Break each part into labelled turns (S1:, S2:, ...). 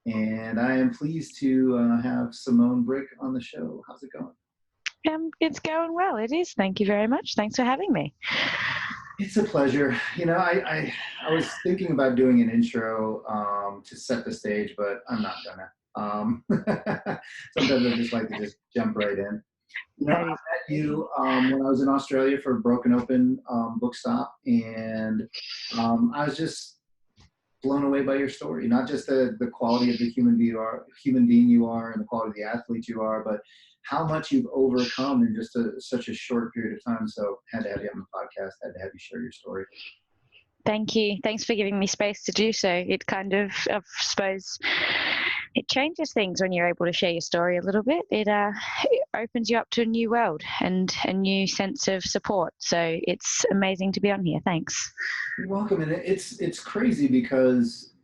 S1: and I am pleased to have Simone Brick on the show. How's it going?
S2: It's going well. It is. Thank you very much. Thanks for having me.
S1: It's a pleasure. I was thinking about doing an intro to set the stage, but I'm not gonna. Sometimes I just like to just jump right in. I
S2: That is
S1: met you when I was in Australia for Broken Open Bookstop, and I was just blown away by your story. Not just the quality of the human being you are, and the quality of the athlete you are, but how much you've overcome in just such a short period of time. So, had to have you on the podcast. Had to have you share your story.
S2: Thank you. Thanks for giving me space to do so. It kind of, I suppose, it changes things when you're able to share your story a little bit. It opens you up to a new world and a new sense of support. So it's amazing to be on here. Thanks.
S1: You're welcome. And it's crazy because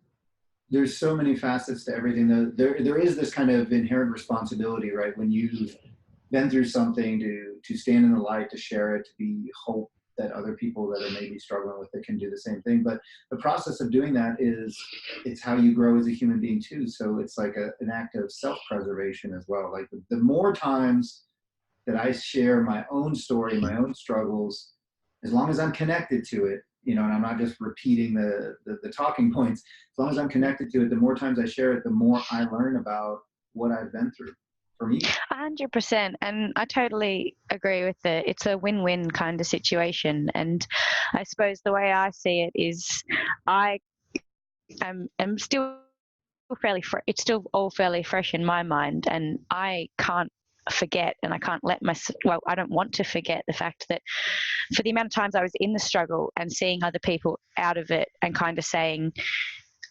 S1: there's so many facets to everything. There is this kind of inherent responsibility, right? When you've been through something, to stand in the light, to share it, to be hope that other people that are maybe struggling with it can do the same thing. But the process of doing that it's how you grow as a human being too. So it's like an act of self-preservation as well. Like the more times that I share my own story, my own struggles, as long as I'm connected to it, and I'm not just repeating the talking points, as long as I'm connected to it, the more times I share it, the more I learn about what I've been through. For me,
S2: 100%, and I totally agree with it. It's a win-win kind of situation, and I suppose the way I see it is, I am still it's still all fairly fresh in my mind, and I can't forget, and I can't let I don't want to forget the fact that for the amount of times I was in the struggle and seeing other people out of it and kind of saying,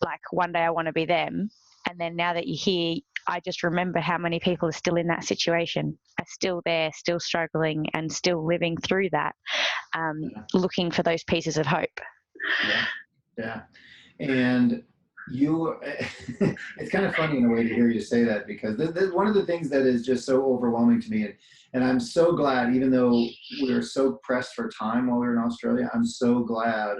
S2: like, one day I want to be them, and then now that you're here, I just remember how many people are still in that situation, are still there, still struggling, and still living through that, looking for those pieces of hope.
S1: Yeah. And it's kind of funny in a way to hear you say that, because one of the things that is just so overwhelming to me, and I'm so glad, even though we were so pressed for time while we were in Australia, I'm so glad,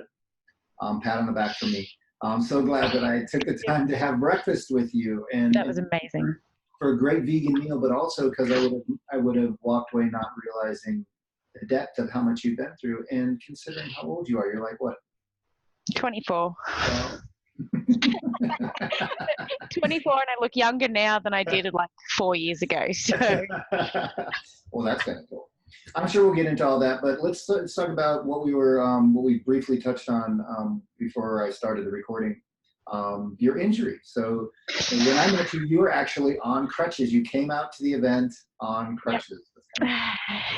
S1: pat on the back for me, I'm so glad that I took the time to have breakfast with you, and
S2: that was amazing,
S1: for a great vegan meal, but also because I would have walked away not realizing the depth of how much you've been through. And considering how old you are, you're like, what?
S2: 24. 24, and I look younger now than I did like 4 years ago. So,
S1: well, that's kind of cool. I'm sure we'll get into all that, but let's talk about what we briefly touched on before I started the recording. Your injury. So when I met you, you were actually on crutches. You came out to the event on crutches.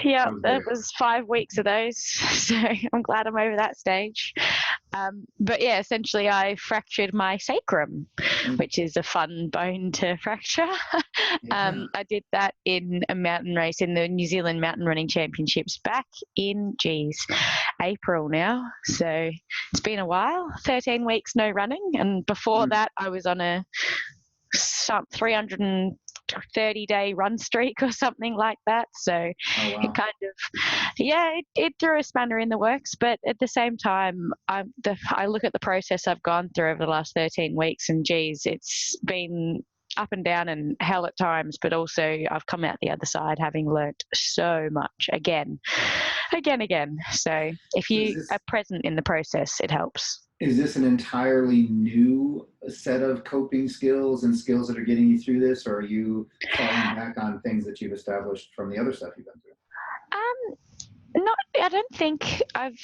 S2: Yeah, that was 5 weeks of those. So I'm glad I'm over that stage. But yeah, essentially I fractured my sacrum, which is a fun bone to fracture. I did that in a mountain race in the New Zealand Mountain Running Championships back in, April now. So it's been a while, 13 weeks no running. And before that, I was on a 330-day run streak or something like that. So it kind of, it threw a spanner in the works. But at the same time, I look at the process I've gone through over the last 13 weeks, and it's been up and down and hell at times, but also I've come out the other side having learnt so much again. So if you are present in the process, it helps.
S1: Is this an entirely new set of coping skills and skills that are getting you through this, or are you falling back on things that you've established from the other stuff you've been through?
S2: I don't think I've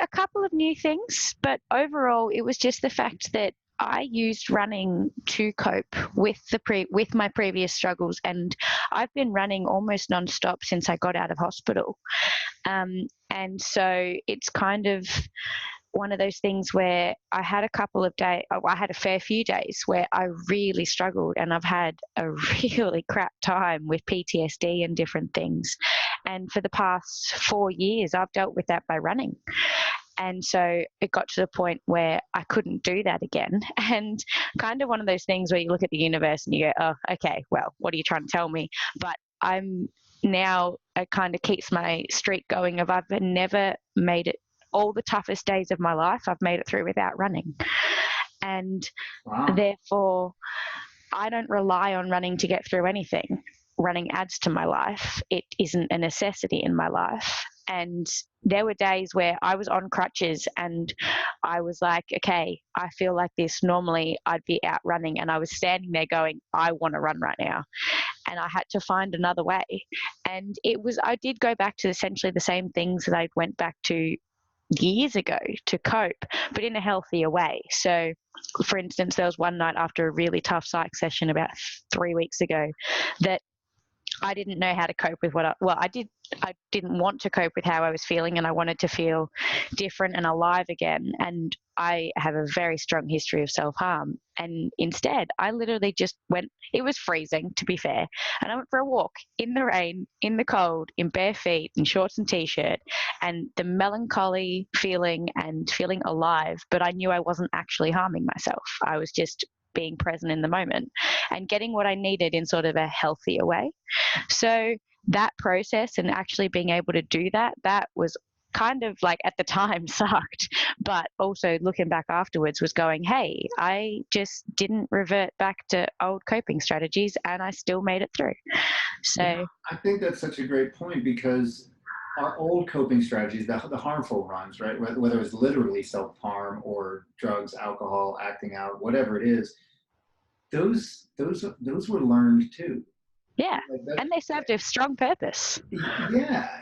S2: a couple of new things, but overall it was just the fact that I used running to cope with with my previous struggles, and I've been running almost nonstop since I got out of hospital, and so it's kind of one of those things where I had a fair few days where I really struggled, and I've had a really crap time with PTSD and different things. And for the past 4 years, I've dealt with that by running. And so it got to the point where I couldn't do that again. And kind of one of those things where you look at the universe and you go, oh, okay, well, what are you trying to tell me? But it kind of keeps my streak going of I've never made it. All the toughest days of my life, I've made it through without running. And therefore, I don't rely on running to get through anything. Running adds to my life. It isn't a necessity in my life. And there were days where I was on crutches and I was like, okay, I feel like this. Normally I'd be out running, and I was standing there going, I want to run right now. And I had to find another way. And I did go back to essentially the same things that I went back to years ago to cope, but in a healthier way. So, for instance, there was one night after a really tough psych session about 3 weeks ago that I didn't know how to cope with I didn't want to cope with how I was feeling, and I wanted to feel different and alive again. And I have a very strong history of self-harm. And instead, I literally just it was freezing, to be fair. And I went for a walk in the rain, in the cold, in bare feet, in shorts and t-shirt, and the melancholy feeling and feeling alive. But I knew I wasn't actually harming myself. I was just being present in the moment and getting what I needed in sort of a healthier way. So that process and actually being able to do that was kind of like, at the time, sucked, but also looking back afterwards was going, hey, I just didn't revert back to old coping strategies and I still made it through. So
S1: yeah, I think that's such a great point, because our old coping strategies, the harmful ones, right? Whether it's literally self-harm or drugs, alcohol, acting out, whatever it is, those were learned too.
S2: yeah,
S1: Like that,
S2: and they served a strong purpose.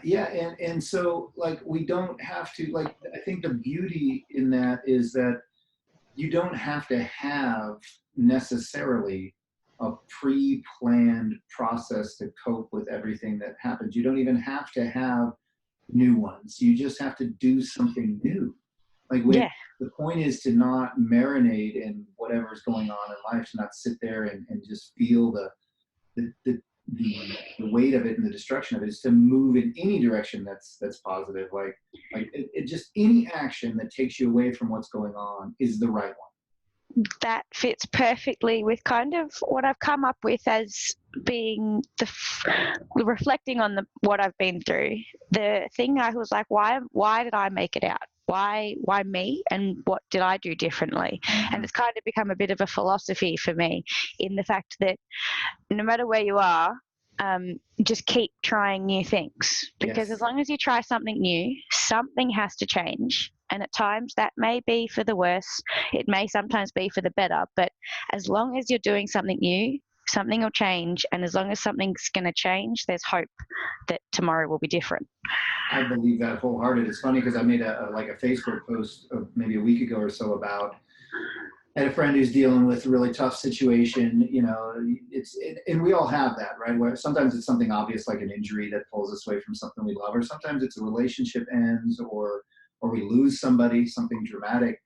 S1: yeah, and so like we don't have to, like, I think the beauty in that is that you don't have to have necessarily a pre-planned process to cope with everything that happens. You don't even have to have new ones. You just have to do something new. Like
S2: Yeah,
S1: the point is to not marinate in whatever's going on in life, to not sit there and just feel the, the the weight of it and the destruction of it, is to move in any direction that's positive. Like it just any action that takes you away from what's going on is the right one.
S2: that fits perfectly with kind of what I've come up with as being reflecting on what I've been through. The thing I was like, why did I make it out? Why me? And what did I do differently? And it's kind of become a bit of a philosophy for me, in the fact that no matter where you are, just keep trying new things, because
S1: Yes.
S2: as long as you try something new, something has to change. And at times that may be for the worse, it may sometimes be for the better, but as long as you're doing something new, something will change. And as long as something's going to change, there's hope that tomorrow will be different.
S1: I believe that wholehearted. It's funny because I made a Facebook post maybe a week ago or so about, I had a friend who's dealing with a really tough situation. You know, and we all have that, right? Where sometimes it's something obvious like an injury that pulls us away from something we love, or sometimes it's a relationship ends, or we lose somebody, something dramatic.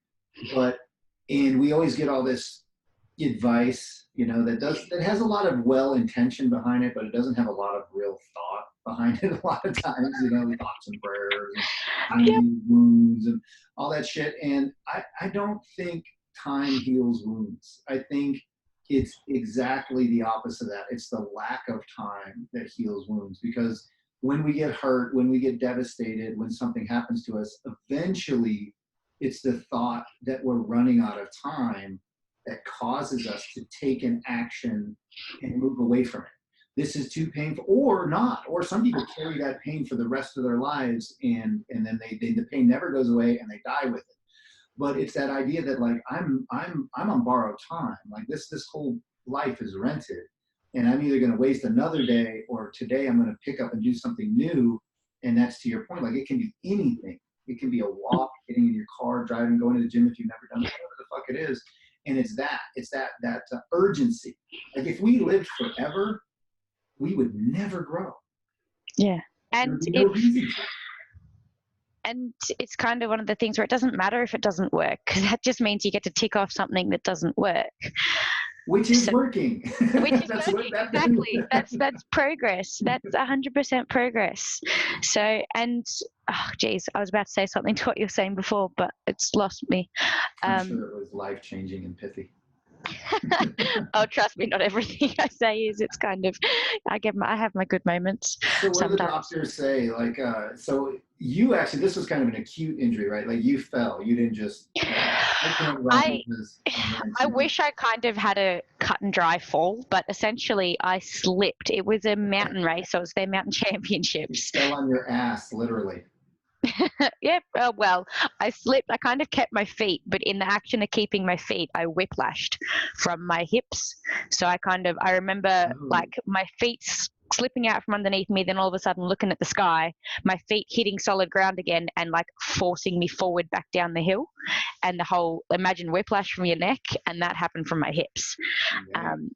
S1: And we always get all this advice, you know, that has a lot of well intention behind it, but it doesn't have a lot of real thought behind it. A lot of times, you know, thoughts and prayers and
S2: Yep.
S1: wounds and all that shit. And I don't think time heals wounds. I think it's exactly the opposite of that. It's the lack of time that heals wounds, because when we get hurt, when we get devastated, when something happens to us, eventually it's the thought that we're running out of time that causes us to take an action and move away from it. This is too painful, or not, or some people carry that pain for the rest of their lives, and then the pain never goes away and they die with it. But it's that idea that like I'm on borrowed time. Like this whole life is rented, and I'm either going to waste another day, or today I'm going to pick up and do something new. And that's, to your point, like it can be anything. It can be a walk, getting in your car, driving, going to the gym if you've never done it, whatever the fuck it is. And it's that urgency. Like if we lived forever, we would never grow.
S2: Yeah.
S1: There
S2: And
S1: would be no reason to.
S2: and it's kind of one of the things where it doesn't matter if it doesn't work, because that just means you get to tick off something that doesn't work.
S1: Which is working.
S2: Which is working, exactly. That's progress. That's 100% progress. So, and oh geez, I was about to say something to what you were saying before, but it's lost me.
S1: I'm sure it was life-changing and pithy.
S2: Oh, trust me, not everything I say is. It's kind of, I have my good moments.
S1: So what do the
S2: sometimes.
S1: doctors say? Like, so you actually, this was kind of an acute injury, right? Like you fell. You didn't just. I can't run
S2: I
S1: because I'm wearing
S2: I
S1: too much.
S2: wish I kind of had a cut and dry fall, but essentially I slipped. It was a mountain race, so it was their mountain
S1: You
S2: championships.
S1: fell on your ass, literally.
S2: Yep. Well, I slipped. I kind of kept my feet, but in the action of keeping my feet, I whiplashed from my hips. So I remember
S1: Oh,
S2: like my feet slipping out from underneath me, then all of a sudden looking at the sky, my feet hitting solid ground again and like forcing me forward back down the hill. And the whole, imagine whiplash from your neck, and that happened from my hips.
S1: yeah.
S2: Um,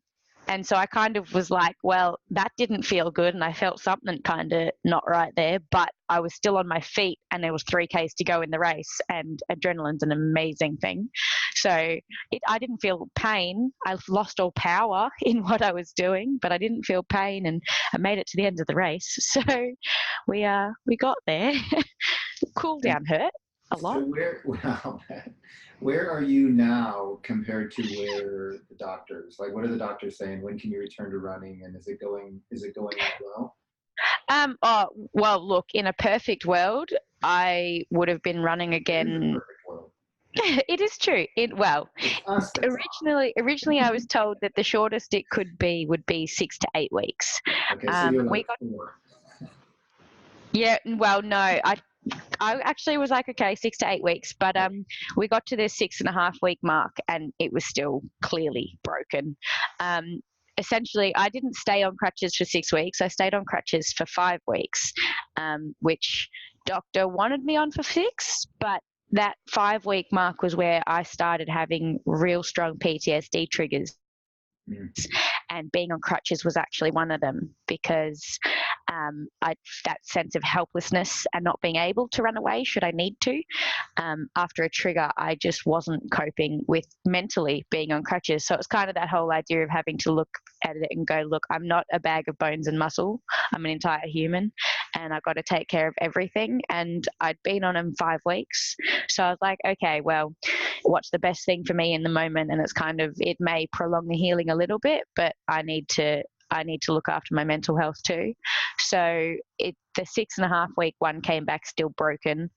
S2: and so I kind of was like, well, that didn't feel good. And I felt something kind of not right there, but I was still on my feet and there was 3Ks to go in the race, and adrenaline's an amazing thing. So I didn't feel pain. I lost all power in what I was doing, but I didn't feel pain, and I made it to the end of the race. So we got there. Cool
S1: And
S2: down hurt a
S1: so
S2: lot.
S1: wow, where are you now compared to where the doctors? Like, what are the doctors saying? When can you return to running? And is it going well?
S2: Oh, well, look, in a perfect world, I would have been running
S1: It is a
S2: again.
S1: perfect world.
S2: It is true. Well,
S1: It's us that's off.
S2: originally I was told that the shortest it could be would be 6 to 8 weeks.
S1: Okay, so you're
S2: We
S1: like
S2: got,
S1: 4.
S2: yeah, well, no, I actually was like, okay, 6 to 8 weeks, but we got to the 6.5 week mark and it was still clearly broken. Um, Essentially, I didn't stay on crutches for 6 weeks. I stayed on crutches for 5 weeks, which doctor wanted me on for 6, but that 5 week mark was where I started having real strong PTSD triggers,
S1: Mm.
S2: and being on crutches was actually one of them, because that sense of helplessness and not being able to run away should I need to. After a trigger, I just wasn't coping with mentally being on crutches. So it's kind of that whole idea of having to look at it and go, look, I'm not a bag of bones and muscle. I'm an entire human, and I've got to take care of everything. And I'd been on them 5 weeks. So I was like, okay, well, what's the best thing for me in the moment? And it's kind of, it may prolong the healing a little bit, but I need to look after my mental health too. So the 6.5 week one came back still broken,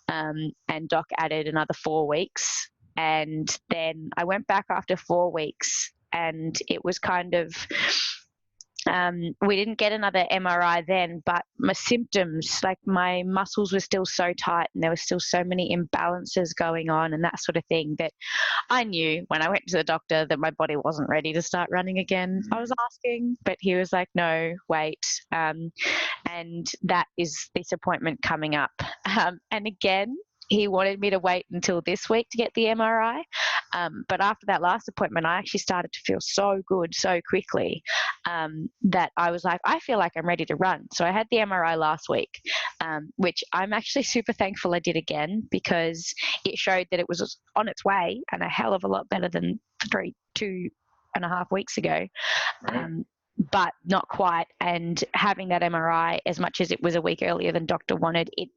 S2: and doc added another 4 weeks, and then I went back after 4 weeks, and it was kind of, we didn't get another MRI then, but my symptoms, like my muscles were still so tight and there were still so many imbalances going on and that sort of thing, that I knew when I went to the doctor that my body wasn't ready to start running again. I was asking, but he was like, no, wait. And that is this appointment coming up. And again, he wanted me to wait until this week to get the MRI. But after that last appointment, I actually started to feel so good so quickly, that I was like, I feel like I'm ready to run. So I had the MRI last week, which I'm actually super thankful I did again, because it showed that it was on its way and a hell of a lot better than 2.5 weeks ago.
S1: Right.
S2: But not quite. And having that MRI, as much as it was a week earlier than doctor wanted, it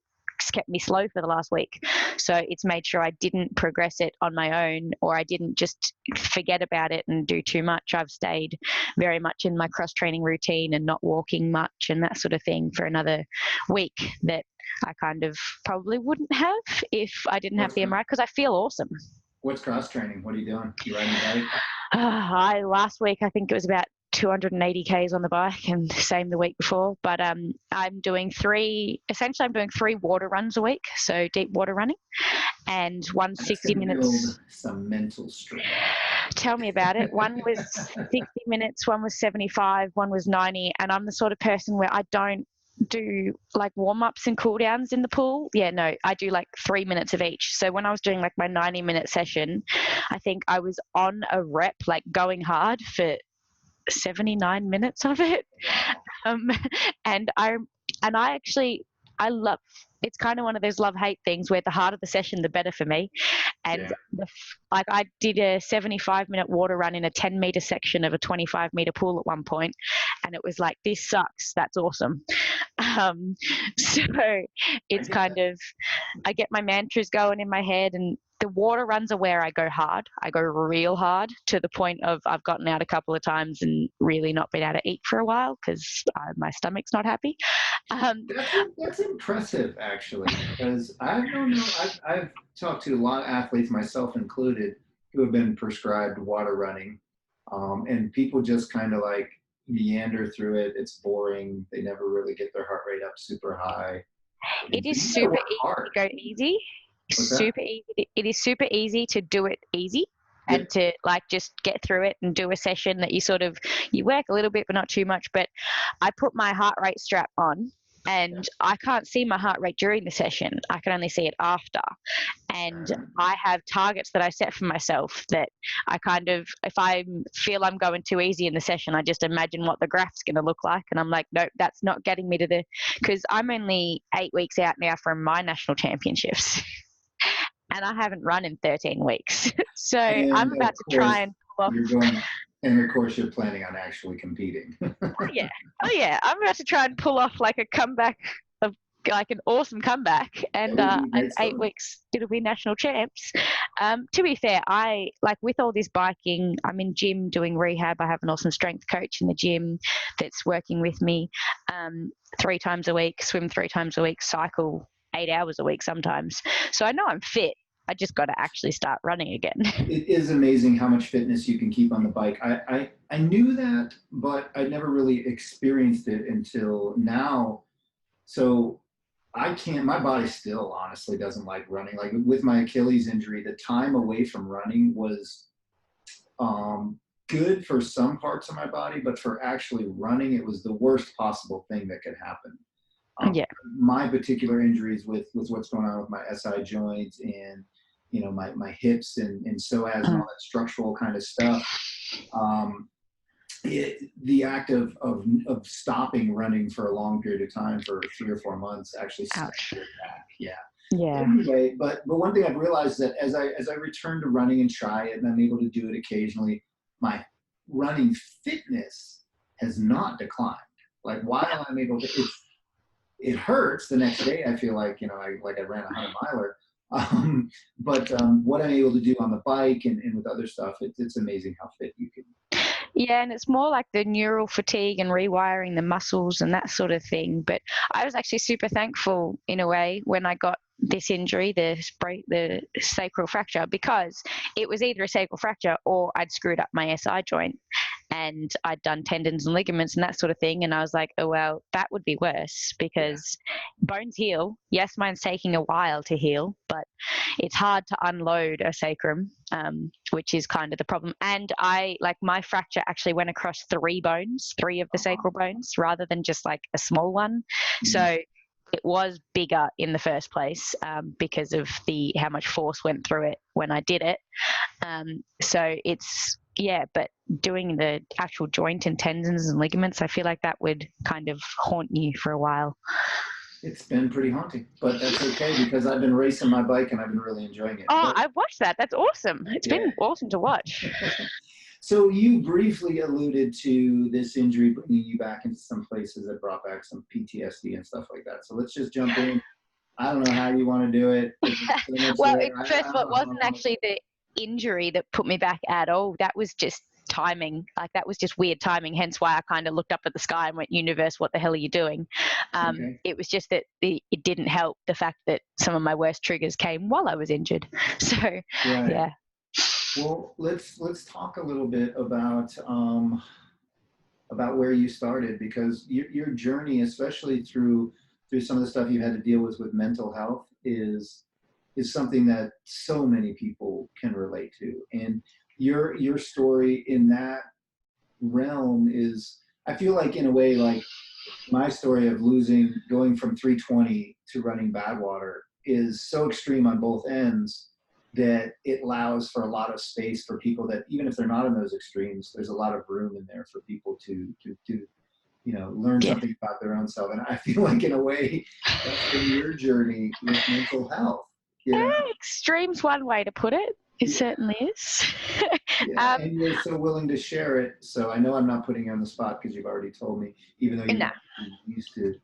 S2: kept me slow for the last week. So it's made sure I didn't progress it on my own, or I didn't just forget about it and do too much. I've stayed very much in my cross training routine and not walking much and that sort of thing for another week, that I kind of probably wouldn't have if I didn't have
S1: What's
S2: the MRI, because I feel awesome.
S1: what's cross training? What are you doing? You riding a bike?
S2: Last week I think it was about 280 Ks on the bike, and same the week before. But I'm doing three water runs a week, so deep water running, and one
S1: That's
S2: 60
S1: gonna
S2: minutes.
S1: build some mental strength.
S2: Tell me about it. One was 60 minutes, one was 75, one was 90, and I'm the sort of person where I don't do like warm-ups and cool downs in the pool. Yeah, no, I do like 3 minutes of each. So when I was doing like my 90-minute session, I think I was on a rep, like going hard for 79 minutes of it. Um, and I actually, I love, it's kind of one of those love-hate things where the harder the session, the better for me. And
S1: Yeah.
S2: like I did a 75-minute water run in a 10-meter section of a 25-meter pool at one point, and it was like, this sucks. That's awesome. So it's kind of, I get my mantras going in my head, and the water runs are where I go hard. I go real hard to the point of I've gotten out a couple of times and really not been able to eat for a while because my stomach's not happy.
S1: That's impressive, actually, because I don't know. I've talked to a lot of athletes, myself included, who have been prescribed water running, and people just kind of like meander through it. It's boring. They never really get their heart rate up super high.
S2: It is
S1: You gotta
S2: super
S1: work
S2: easy
S1: hard.
S2: to go easy.
S1: What's that?
S2: Super easy. It is super easy to do it easy and
S1: Yep.
S2: to like just get through it and do a session that you work a little bit but not too much. But I put my heart rate strap on, and I can't see my heart rate during the session. I can only see it after. And I have targets that I set for myself that I kind of, if I feel I'm going too easy in the session, I just imagine what the graph's going to look like. And I'm like, nope, that's not getting me to because I'm only 8 weeks out now from my national championships. And I haven't run in 13 weeks. So I'm
S1: And of
S2: about to
S1: course,
S2: try and pull off.
S1: you're going, and of course, you're planning on actually competing.
S2: Oh yeah, oh yeah. I'm about to try and pull off like a comeback of like an awesome comeback, and
S1: That would be
S2: in
S1: great
S2: eight
S1: stuff.
S2: weeks it'll be national champs. To be fair, I like with all this biking. I'm in gym doing rehab. I have an awesome strength coach in the gym that's working with me 3 times a week. Swim 3 times a week. Cycle 8 hours a week sometimes. So I know I'm fit. I just got to actually start running again.
S1: It is amazing how much fitness you can keep on the bike. I knew that, but I never really experienced it until now. So I can't, my body still honestly doesn't like running. Like with my Achilles injury, the time away from running was good for some parts of my body, but for actually running, it was the worst possible thing that could happen.
S2: Yeah.
S1: My particular injuries with what's going on with my SI joints and my hips and psoas and all that structural kind of stuff. The act of stopping running for a long period of time for 3 or 4 months actually set it back. Yeah.
S2: Yeah.
S1: Anyway, but one thing I've realized is that as I return to running and try it, and I'm able to do it occasionally, my running fitness has not declined. Like while I'm able to, it hurts the next day. I feel like I ran a 100-miler. But what I'm able to do on the bike and with other stuff, it's amazing how fit you can.
S2: Yeah, and it's more like the neural fatigue and rewiring the muscles and that sort of thing. But I was actually super thankful in a way when I got this injury, the sacral fracture, because it was either a sacral fracture or I'd screwed up my SI joint and I'd done tendons and ligaments and that sort of thing. And I was like, oh, well, that would be worse because bones heal. Yes, mine's taking a while to heal, but it's hard to unload a sacrum, which is kind of the problem. And my fracture actually went across 3 bones, 3 of the sacral bones, rather than just like a small one. Mm-hmm. So it was bigger in the first place because of how much force went through it when I did it. So but doing the actual joint and tendons and ligaments, I feel like that would kind of haunt you for a while.
S1: It's been pretty haunting, but that's okay because I've been racing my bike and I've been really enjoying it.
S2: Oh, I've watched that. That's awesome. It's been awesome to watch.
S1: So you briefly alluded to this injury bringing you back into some places that brought back some PTSD and stuff like that. So let's just jump in. I don't know how you want to do it.
S2: Well, first of all, it wasn't actually the injury that put me back at all. That was just timing. Like that was just weird timing. Hence why I kind of looked up at the sky and went, universe, what the hell are you doing? It was just that it didn't help the fact that some of my worst triggers came while I was injured. So, yeah.
S1: Well, let's talk a little bit about where you started, because your journey, especially through some of the stuff you had to deal with mental health, is something that so many people can relate to. And your story in that realm is, I feel like in a way like my story of going from 320 to running Badwater is so extreme on both ends that it allows for a lot of space for people that, even if they're not in those extremes, there's a lot of room in there for people to learn something about their own self. And I feel like in a way that's been your journey with mental health.
S2: Extreme's one way to put it. It certainly is.
S1: And you're so willing to share it. So I know I'm not putting you on the spot because you've already told me, even though you used to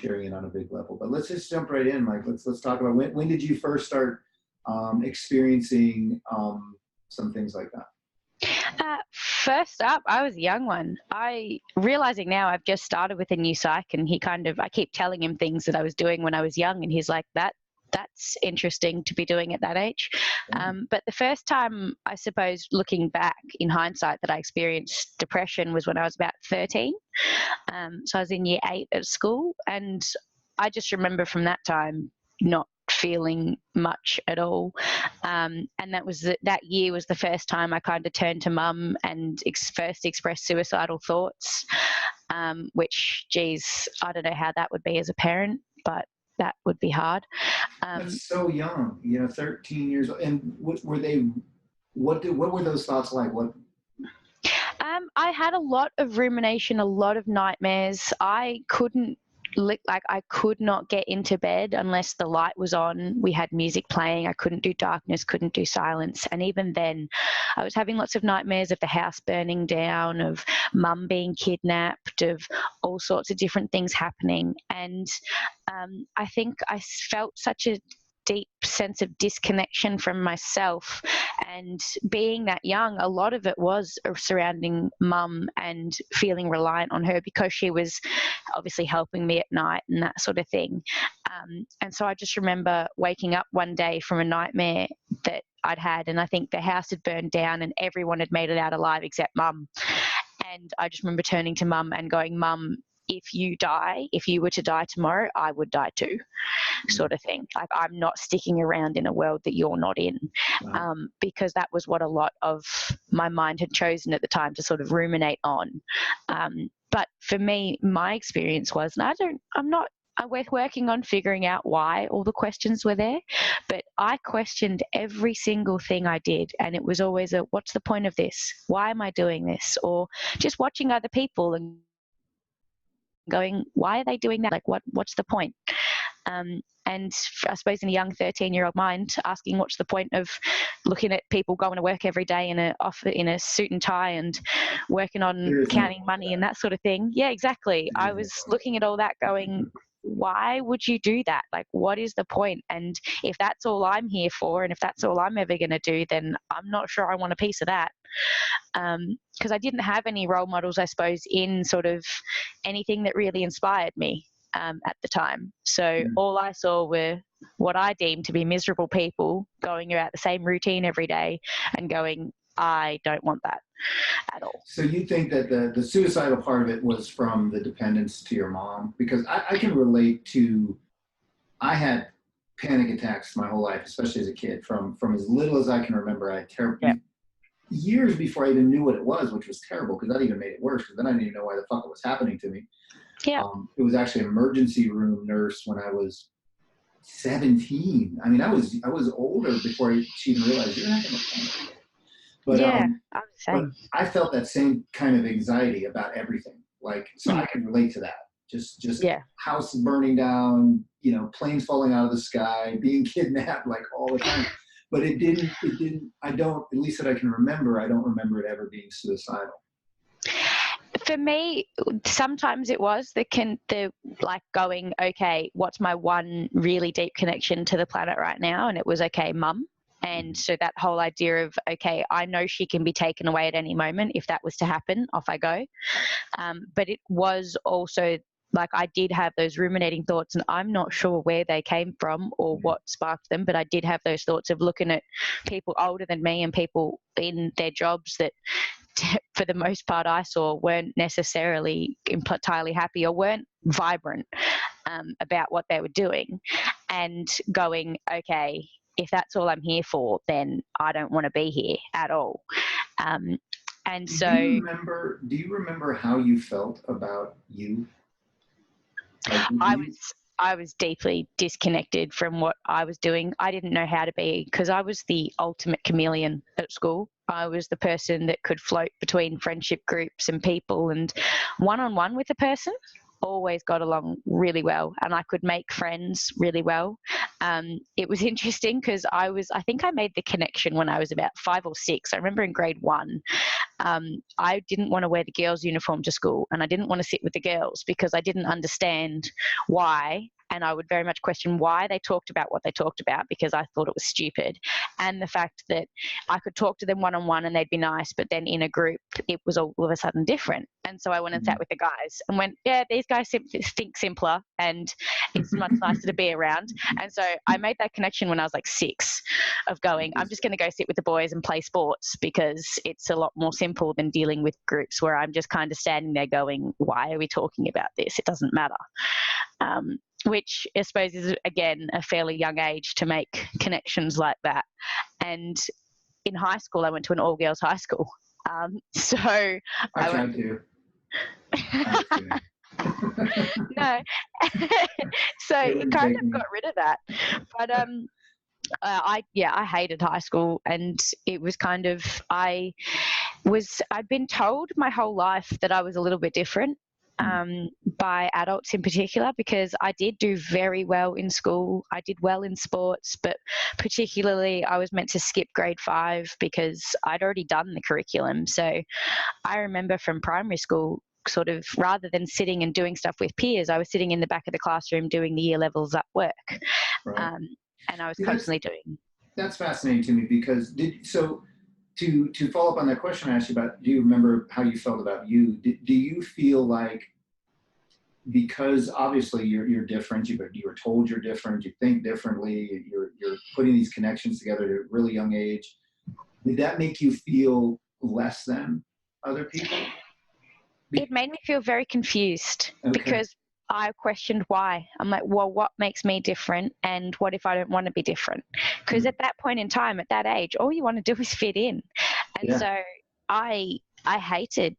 S1: sharing it on a big level. But let's just jump right in, Mike. Let's talk about when did you first start experiencing some things like that?
S2: First up, I was a young one. I realizing now I've just started with a new psych, and I keep telling him things that I was doing when I was young, and he's like, that's interesting to be doing at that age. But the first time, I suppose, looking back in hindsight, that I experienced depression was when I was about 13. So I was in year 8 at school, and I just remember from that time not feeling much at all. And that year was the first time I kind of turned to mum and first expressed suicidal thoughts, which, geez, I don't know how that would be as a parent, but that would be hard.
S1: That's so young, 13 years old. And what were they? What were those thoughts like? What?
S2: I had a lot of rumination, a lot of nightmares. I could not get into bed unless the light was on. We had music playing. I couldn't do darkness, couldn't do silence. And even then, I was having lots of nightmares of the house burning down, of mum being kidnapped, of all sorts of different things happening. And I think I felt such a deep sense of disconnection from myself, and being that young, a lot of it was surrounding mum and feeling reliant on her because she was obviously helping me at night and that sort of thing. And so I just remember waking up one day from a nightmare that I'd had, and I think the house had burned down and everyone had made it out alive except mum. And I just remember turning to mum and going, "Mum, if you were to die tomorrow, I would die too," sort of thing. Like, I'm not sticking around in a world that you're not in.
S1: Wow.
S2: Because that was what a lot of my mind had chosen at the time to sort of ruminate on. But for me, my experience was, and we're working on figuring out why all the questions were there, but I questioned every single thing I did, and it was always what's the point of this? Why am I doing this? Or just watching other people and going, why are they doing that? Like, what's the point? And I suppose in a young 13-year-old mind, asking what's the point of looking at people going to work every day in a suit and tie and working on counting money and that sort of thing. Yeah, exactly. I was looking at all that going, why would you do that? Like, what is the point? And if that's all I'm here for, and if that's all I'm ever going to do, then I'm not sure I want a piece of that. Because I didn't have any role models, I suppose, in sort of anything that really inspired me at the time. So all I saw were what I deemed to be miserable people going about the same routine every day and going, I don't want that at all.
S1: So you think that the suicidal part of it was from the dependence to your mom? Because I can relate to, I had panic attacks my whole life, especially as a kid. From as little as I can remember, I had terrible, years before I even knew what it was, which was terrible, because that even made it worse, because then I didn't even know why the fuck it was happening to me.
S2: Yeah.
S1: It was actually an emergency room nurse when I was 17. I mean, I was older before she even realized you're not going to. But but I felt that same kind of anxiety about everything. Like, so I can relate to that. Just house burning down, planes falling out of the sky, being kidnapped, like all the time. But it didn't, at least that I can remember, I don't remember it ever being suicidal.
S2: For me, sometimes it was the like going, okay, what's my one really deep connection to the planet right now? And it was, okay, mum. And so that whole idea of, okay, I know she can be taken away at any moment. If that was to happen, off I go. But it was also like, I did have those ruminating thoughts, and I'm not sure where they came from or what sparked them, but I did have those thoughts of looking at people older than me and people in their jobs that, for the most part, I saw weren't necessarily entirely happy or weren't vibrant about what they were doing, and going, okay, if that's all I'm here for, then I don't want to be here at all. And so,
S1: do you remember how you felt about you? Like,
S2: I was deeply disconnected from what I was doing. I didn't know how to be, because I was the ultimate chameleon at school. I was the person that could float between friendship groups and people, and one-on-one with a person, always got along really well, and I could make friends really well. It was interesting because I think I made the connection when I was about 5 or 6. I remember in grade 1, I didn't want to wear the girls' uniform to school, and I didn't want to sit with the girls because I didn't understand why. And I would very much question why they talked about what they talked about, because I thought it was stupid. And the fact that I could talk to them one-on-one and they'd be nice, but then in a group, it was all of a sudden different. And so I went and sat with the guys and went, yeah, these guys think simpler and it's much nicer to be around. And so I made that connection when I was like 6 of going, I'm just going to go sit with the boys and play sports because it's a lot more simple than dealing with groups where I'm just kind of standing there going, why are we talking about this? It doesn't matter. Which I suppose is, again, a fairly young age to make connections like that. And in high school, I went to an all-girls high school. So
S1: I tried to.
S2: No. So it kind of got rid of that. But I hated high school, and it was kind of, I'd been told my whole life that I was a little bit different. By adults in particular, because I did do very well in school. I did well in sports, but particularly I was meant to skip grade 5 because I'd already done the curriculum. So I remember from primary school, sort of, rather than sitting and doing stuff with peers, I was sitting in the back of the classroom doing the year levels at work.
S1: Right.
S2: And I was constantly doing.
S1: That's fascinating to me because to follow up on that question I asked you about, do you remember how you felt about you? Do you feel like, because obviously you're different, you were told you're different, you think differently, you're putting these connections together at a really young age, did that make you feel less than other people?
S2: It made me feel very confused because I questioned why. I'm like, well, what makes me different, and what if I don't want to be different? Because at that point in time, at that age, all you want to do is fit in. And so I hated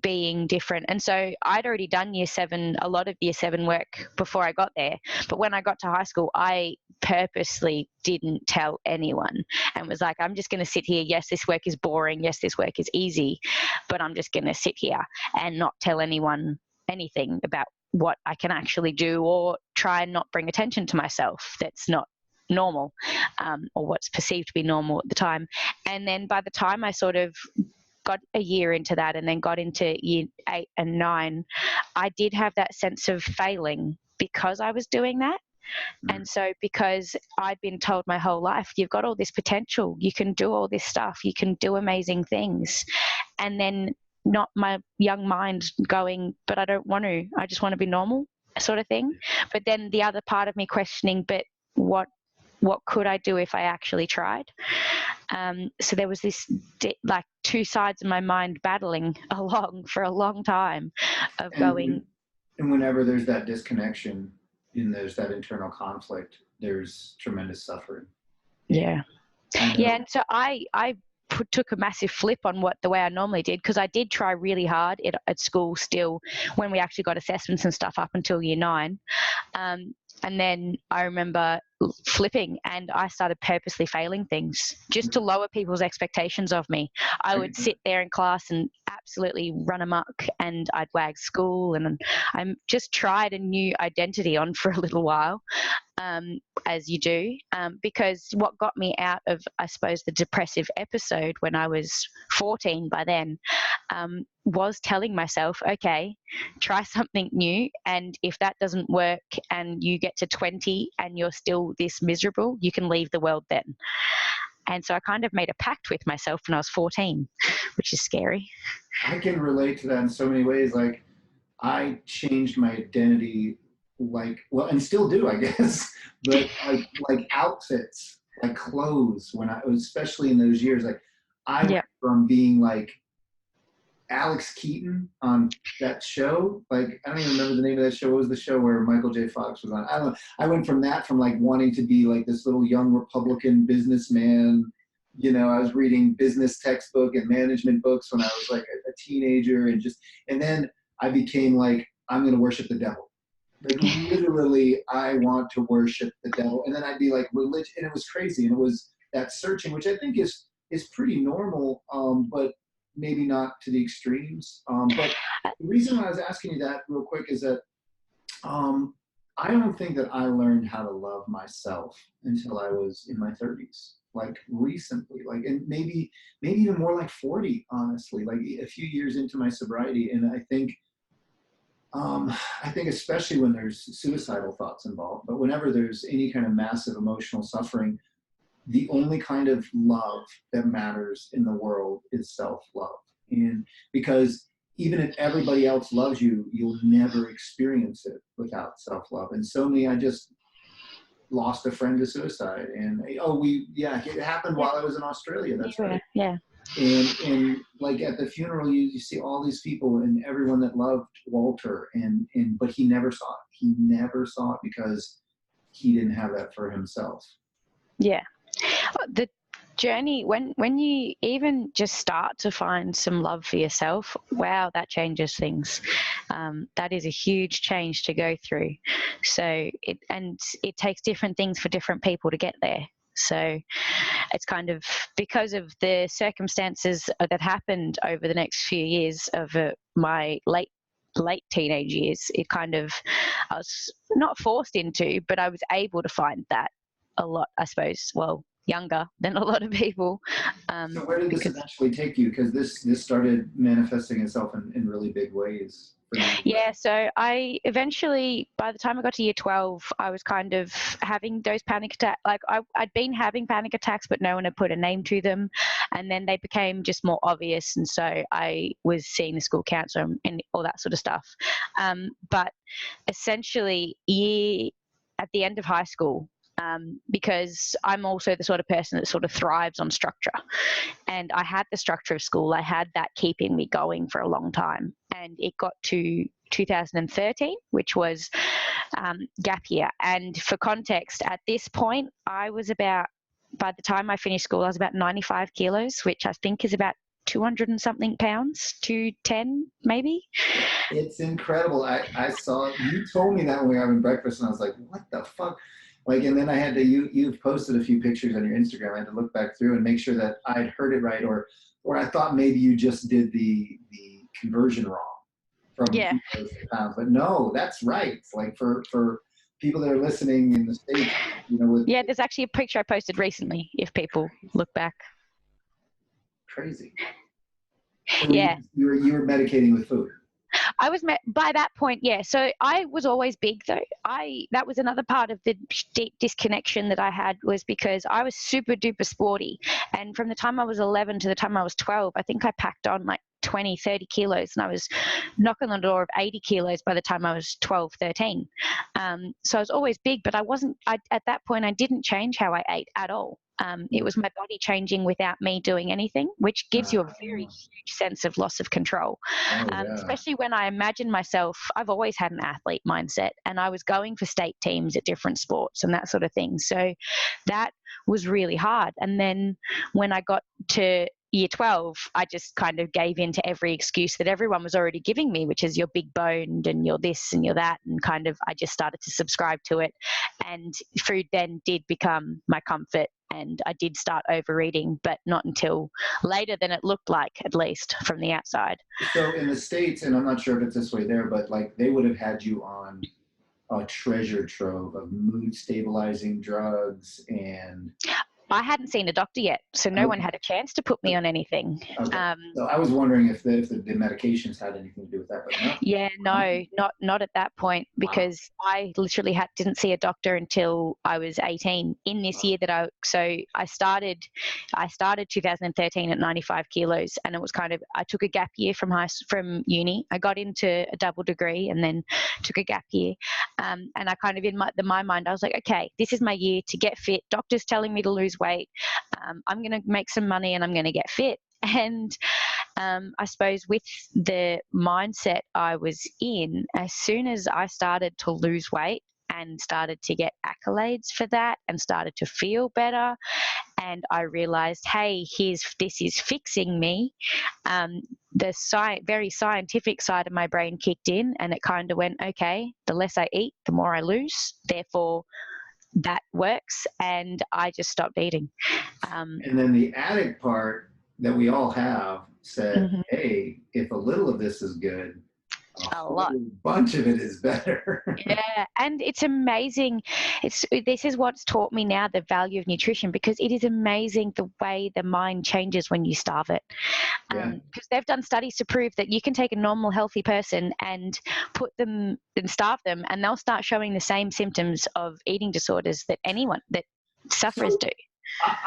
S2: being different. And so I'd already done a lot of year 7 work before I got there. But when I got to high school, I purposely didn't tell anyone and was like, I'm just going to sit here. Yes, this work is boring. Yes, this work is easy, but I'm just going to sit here and not tell anyone anything about what I can actually do, or try and not bring attention to myself that's not normal, or what's perceived to be normal at the time. And then by the time I sort of got a year into that and then got into year 8 and 9, I did have that sense of failing because I was doing that. And so, because I'd been told my whole life, you've got all this potential, you can do all this stuff, you can do amazing things. And then not my young mind going, but I don't want to, I just want to be normal, sort of thing. But then the other part of me questioning, but what could I do if I actually tried? So there was this like 2 sides of my mind battling along for a long time of going.
S1: And whenever there's that disconnection and there's that internal conflict, there's tremendous suffering.
S2: Yeah. And so I took a massive flip on the way I normally did, because I did try really hard at school still when we actually got assessments and stuff up until year 9. And then I remember flipping, and I started purposely failing things just to lower people's expectations of me. I would sit there in class and absolutely run amok, and I'd wag school, and I just tried a new identity on for a little while, as you do, because what got me out of, I suppose, the depressive episode when I was 14 by then, was telling myself, okay, try something new, and if that doesn't work and you get to 20 and you're still this miserable, you can leave the world then. And so I kind of made a pact with myself when I was 14, which is scary.
S1: I can relate to that in so many ways. Like, I changed my identity, and still do, I guess, but like outfits, like clothes, when I was, especially in those years, like I went from being like Alex Keaton on that show. Like, I don't even remember the name of that show. What was the show where Michael J. Fox was on? I don't know. I went from that, from like wanting to be like this little young Republican businessman. You know, I was reading business textbook and management books when I was like a teenager, and then I became like, I'm going to worship the devil. Like, literally, I want to worship the devil. And then I'd be like, religion, and it was crazy. And it was that searching, which I think is pretty normal, but maybe not to the extremes. But the reason I was asking you that real quick is that I don't think that I learned how to love myself until I was in my 30s. like recently, like, and maybe even more like 40, honestly, like a few years into my sobriety. And I think especially when there's suicidal thoughts involved, but whenever there's any kind of massive emotional suffering, the only kind of love that matters in the world is self-love. And because even if everybody else loves you, you'll never experience it without self-love. And so me, I just lost a friend to suicide. And yeah, it happened while I was in Australia. That's right.
S2: Yeah.
S1: And like at the funeral, you see all these people and everyone that loved Walter, but he never saw it. He never saw it because he didn't have that for himself.
S2: Yeah. The journey, when you even just start to find some love for yourself, wow, that changes things. That is a huge change to go through. So it takes different things for different people to get there. So it's kind of because of the circumstances that happened over the next few years of my late teenage years, it kind of, I was not forced into, but I was able to find that a lot, I suppose, well, younger than a lot of people.
S1: So where did this eventually take you? Because this started manifesting itself in really big ways for you.
S2: Yeah, so I eventually, by the time I got to year 12, I was kind of having those panic attacks. Like I'd been having panic attacks, but no one had put a name to them. And then they became just more obvious. And so I was seeing the school counselor and all that sort of stuff. But essentially, at the end of high school, because I'm also the sort of person that sort of thrives on structure. And I had the structure of school. I had that keeping me going for a long time. And it got to 2013, which was gap year. And for context, at this point, by the time I finished school, I was about 95 kilos, which I think is about 200 and something pounds, 210 maybe.
S1: It's incredible. I saw, you told me that when we were having breakfast, and I was like, what the fuck? Like, and then I had to, you've posted a few pictures on your Instagram. I had to look back through and make sure that I'd heard it right, or I thought maybe you just did the conversion wrong from kilos to pounds. But no, that's right. It's like for people that are listening in the States,
S2: there's actually a picture I posted recently, if people look back.
S1: Crazy. So
S2: yeah.
S1: You were medicating with food.
S2: I was by that point, yeah. So I was always big, though. That was another part of the deep disconnection that I had, was because I was super duper sporty, and from the time I was 11 to the time I was 12, I think I packed on like 20, 30 kilos, and I was knocking on the door of 80 kilos by the time I was 12, 13. So I was always big, but at that point, I didn't change how I ate at all. It was my body changing without me doing anything, which gives you a very huge sense of loss of control. Especially when I imagine myself, I've always had an athlete mindset, and I was going for state teams at different sports and that sort of thing. So that was really hard. And then when I got to year 12, I just kind of gave in to every excuse that everyone was already giving me, which is you're big boned and you're this and you're that. And kind of, I just started to subscribe to it. And food then did become my comfort. And I did start overeating, but not until later than it looked like, at least from the outside.
S1: So in the States, and I'm not sure if it's this way there, but like they would have had you on a treasure trove of mood stabilizing drugs, and
S2: I hadn't seen a doctor yet, so no one had a chance to put me on anything.
S1: Okay. So I was wondering if the medications had anything to do with that, but no.
S2: Yeah, no, not at that point, because I literally didn't see a doctor until I was 18 in this year I started 2013 at 95 kilos, and it was kind of, I took a gap year from uni. I got into a double degree and then took a gap year. And I kind of, in my mind, I was like, okay, this is my year to get fit. Doctor's telling me to lose weight. I'm going to make some money and I'm going to get fit. And I suppose with the mindset I was in, as soon as I started to lose weight and started to get accolades for that and started to feel better, and I realized, hey, this is fixing me, the very scientific side of my brain kicked in, and it kind of went, okay, the less I eat, the more I lose. Therefore, that works, and I just stopped eating.
S1: And then the addict part that we all have said, hey, if a little of this is good, A
S2: A lot.
S1: whole bunch of it is better.
S2: Yeah, and it's amazing. This is what's taught me now the value of nutrition, because it is amazing the way the mind changes when you starve it.
S1: Yeah.
S2: Because they've done studies to prove that you can take a normal, healthy person and put them and starve them, and they'll start showing the same symptoms of eating disorders that anyone that sufferers
S1: So
S2: do.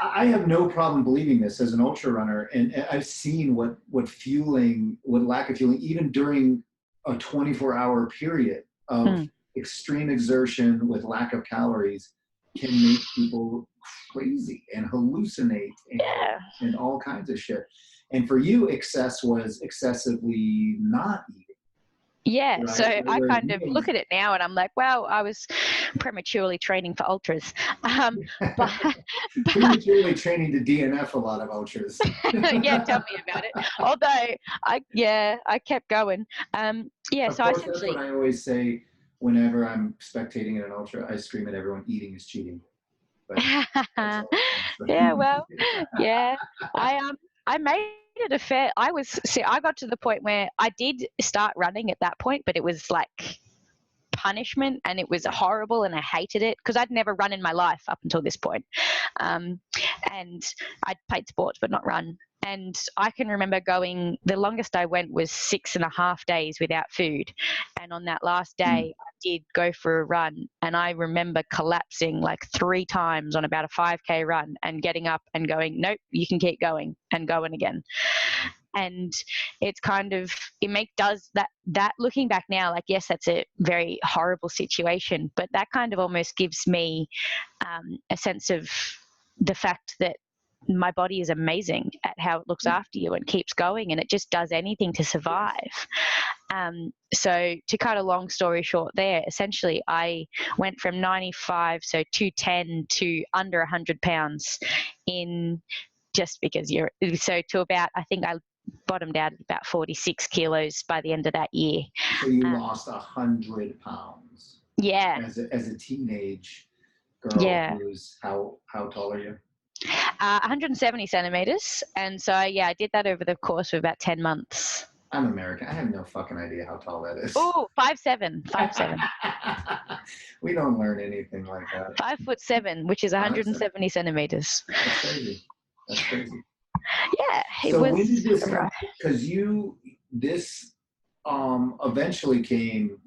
S1: I have no problem believing this as an ultra runner, and I've seen what lack of fueling, even during a 24-hour period of
S2: Mm.
S1: extreme exertion with lack of calories, can make people crazy and hallucinate
S2: Yeah.
S1: and all kinds of shit. And for you, excess was excessively not eating,
S2: Yeah,
S1: right?
S2: so I
S1: Whereas
S2: kind of look at it now and I'm like, wow, I was prematurely training for ultras. But,
S1: prematurely training to DNF a lot of ultras.
S2: yeah, tell me about it. Although I kept going. Yeah,
S1: Of
S2: so I
S1: course, that's what
S2: essentially,
S1: I always say whenever I'm spectating in an ultra. I scream at everyone, "Eating is cheating." But that's all I'm
S2: yeah,
S1: saying.
S2: well, yeah, I made it a fair. I got to the point where I did start running at that point, but it was like punishment and it was horrible and I hated it because I'd never run in my life up until this point. And I'd played sports but not run. And I can remember the longest I went was 6.5 days without food. And on that last day, I did go for a run. And I remember collapsing like 3 times on about a 5K run and getting up and going, nope, you can keep going, and going again. And it's kind of, does that looking back now, like, yes, that's a very horrible situation, but that kind of almost gives me a sense of the fact that my body is amazing at how it looks after you and keeps going, and it just does anything to survive. So to cut a long story short there, essentially I went from 95, so 210, to under 100 pounds in just because to about, I think I bottomed out at about 46 kilos by the end of that year.
S1: So you lost 100 pounds.
S2: Yeah.
S1: As a teenage girl.
S2: Yeah.
S1: Who's how tall are you?
S2: 170 centimeters. And so, yeah, I did that over the course of about 10 months.
S1: I'm American. I have no fucking idea how tall that is.
S2: Oh, 5'7". 5'7".
S1: We don't learn anything like that.
S2: 5'7", which is 170 centimeters.
S1: That's crazy. That's crazy.
S2: Yeah,
S1: so when did this come? Because this eventually came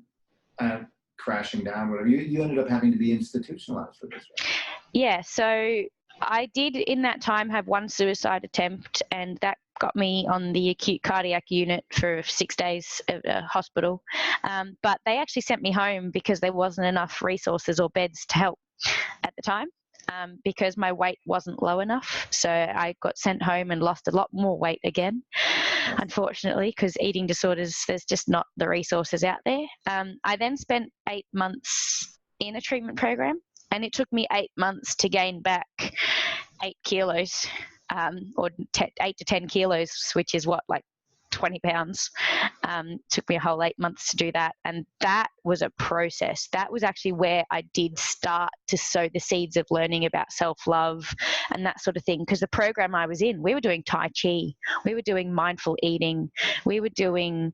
S1: crashing down. Whatever. You ended up having to be institutionalized for this. Right?
S2: Yeah. So I did in that time have one suicide attempt, and that got me on the acute cardiac unit for 6 days at a hospital. But they actually sent me home because there wasn't enough resources or beds to help at the time. Because my weight wasn't low enough. So I got sent home and lost a lot more weight again, unfortunately, because eating disorders, there's just not the resources out there. I then spent 8 months in a treatment program, and it took me 8 months to gain back 8 kilos, or 8 to 10 kilos, which is what, like 20 pounds. Took me a whole 8 months to do that. And that was a process. That was actually where I did start to sow the seeds of learning about self-love and that sort of thing. Because the program I was in, we were doing Tai Chi, we were doing mindful eating, we were doing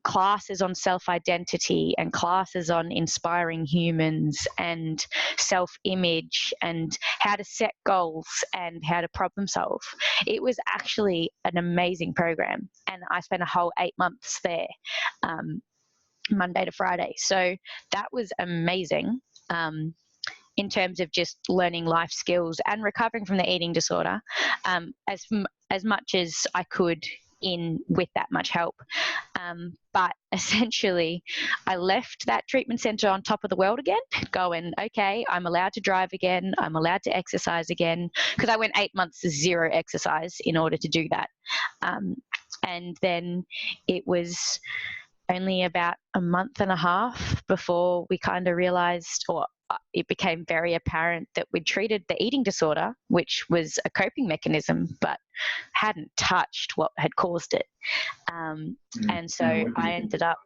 S2: classes on self-identity and classes on inspiring humans and self-image and how to set goals and how to problem solve. It was actually an amazing program, and I spent a whole 8 months there, Monday to Friday. So that was amazing in terms of just learning life skills and recovering from the eating disorder as much as I could with that much help. But essentially, I left that treatment center on top of the world again, going, okay, I'm allowed to drive again. I'm allowed to exercise again, because I went 8 months to zero exercise in order to do that. And then it was only about a month and a half before we kind of realized, or it became very apparent, that we'd treated the eating disorder, which was a coping mechanism, but hadn't touched what had caused it. And so I ended up,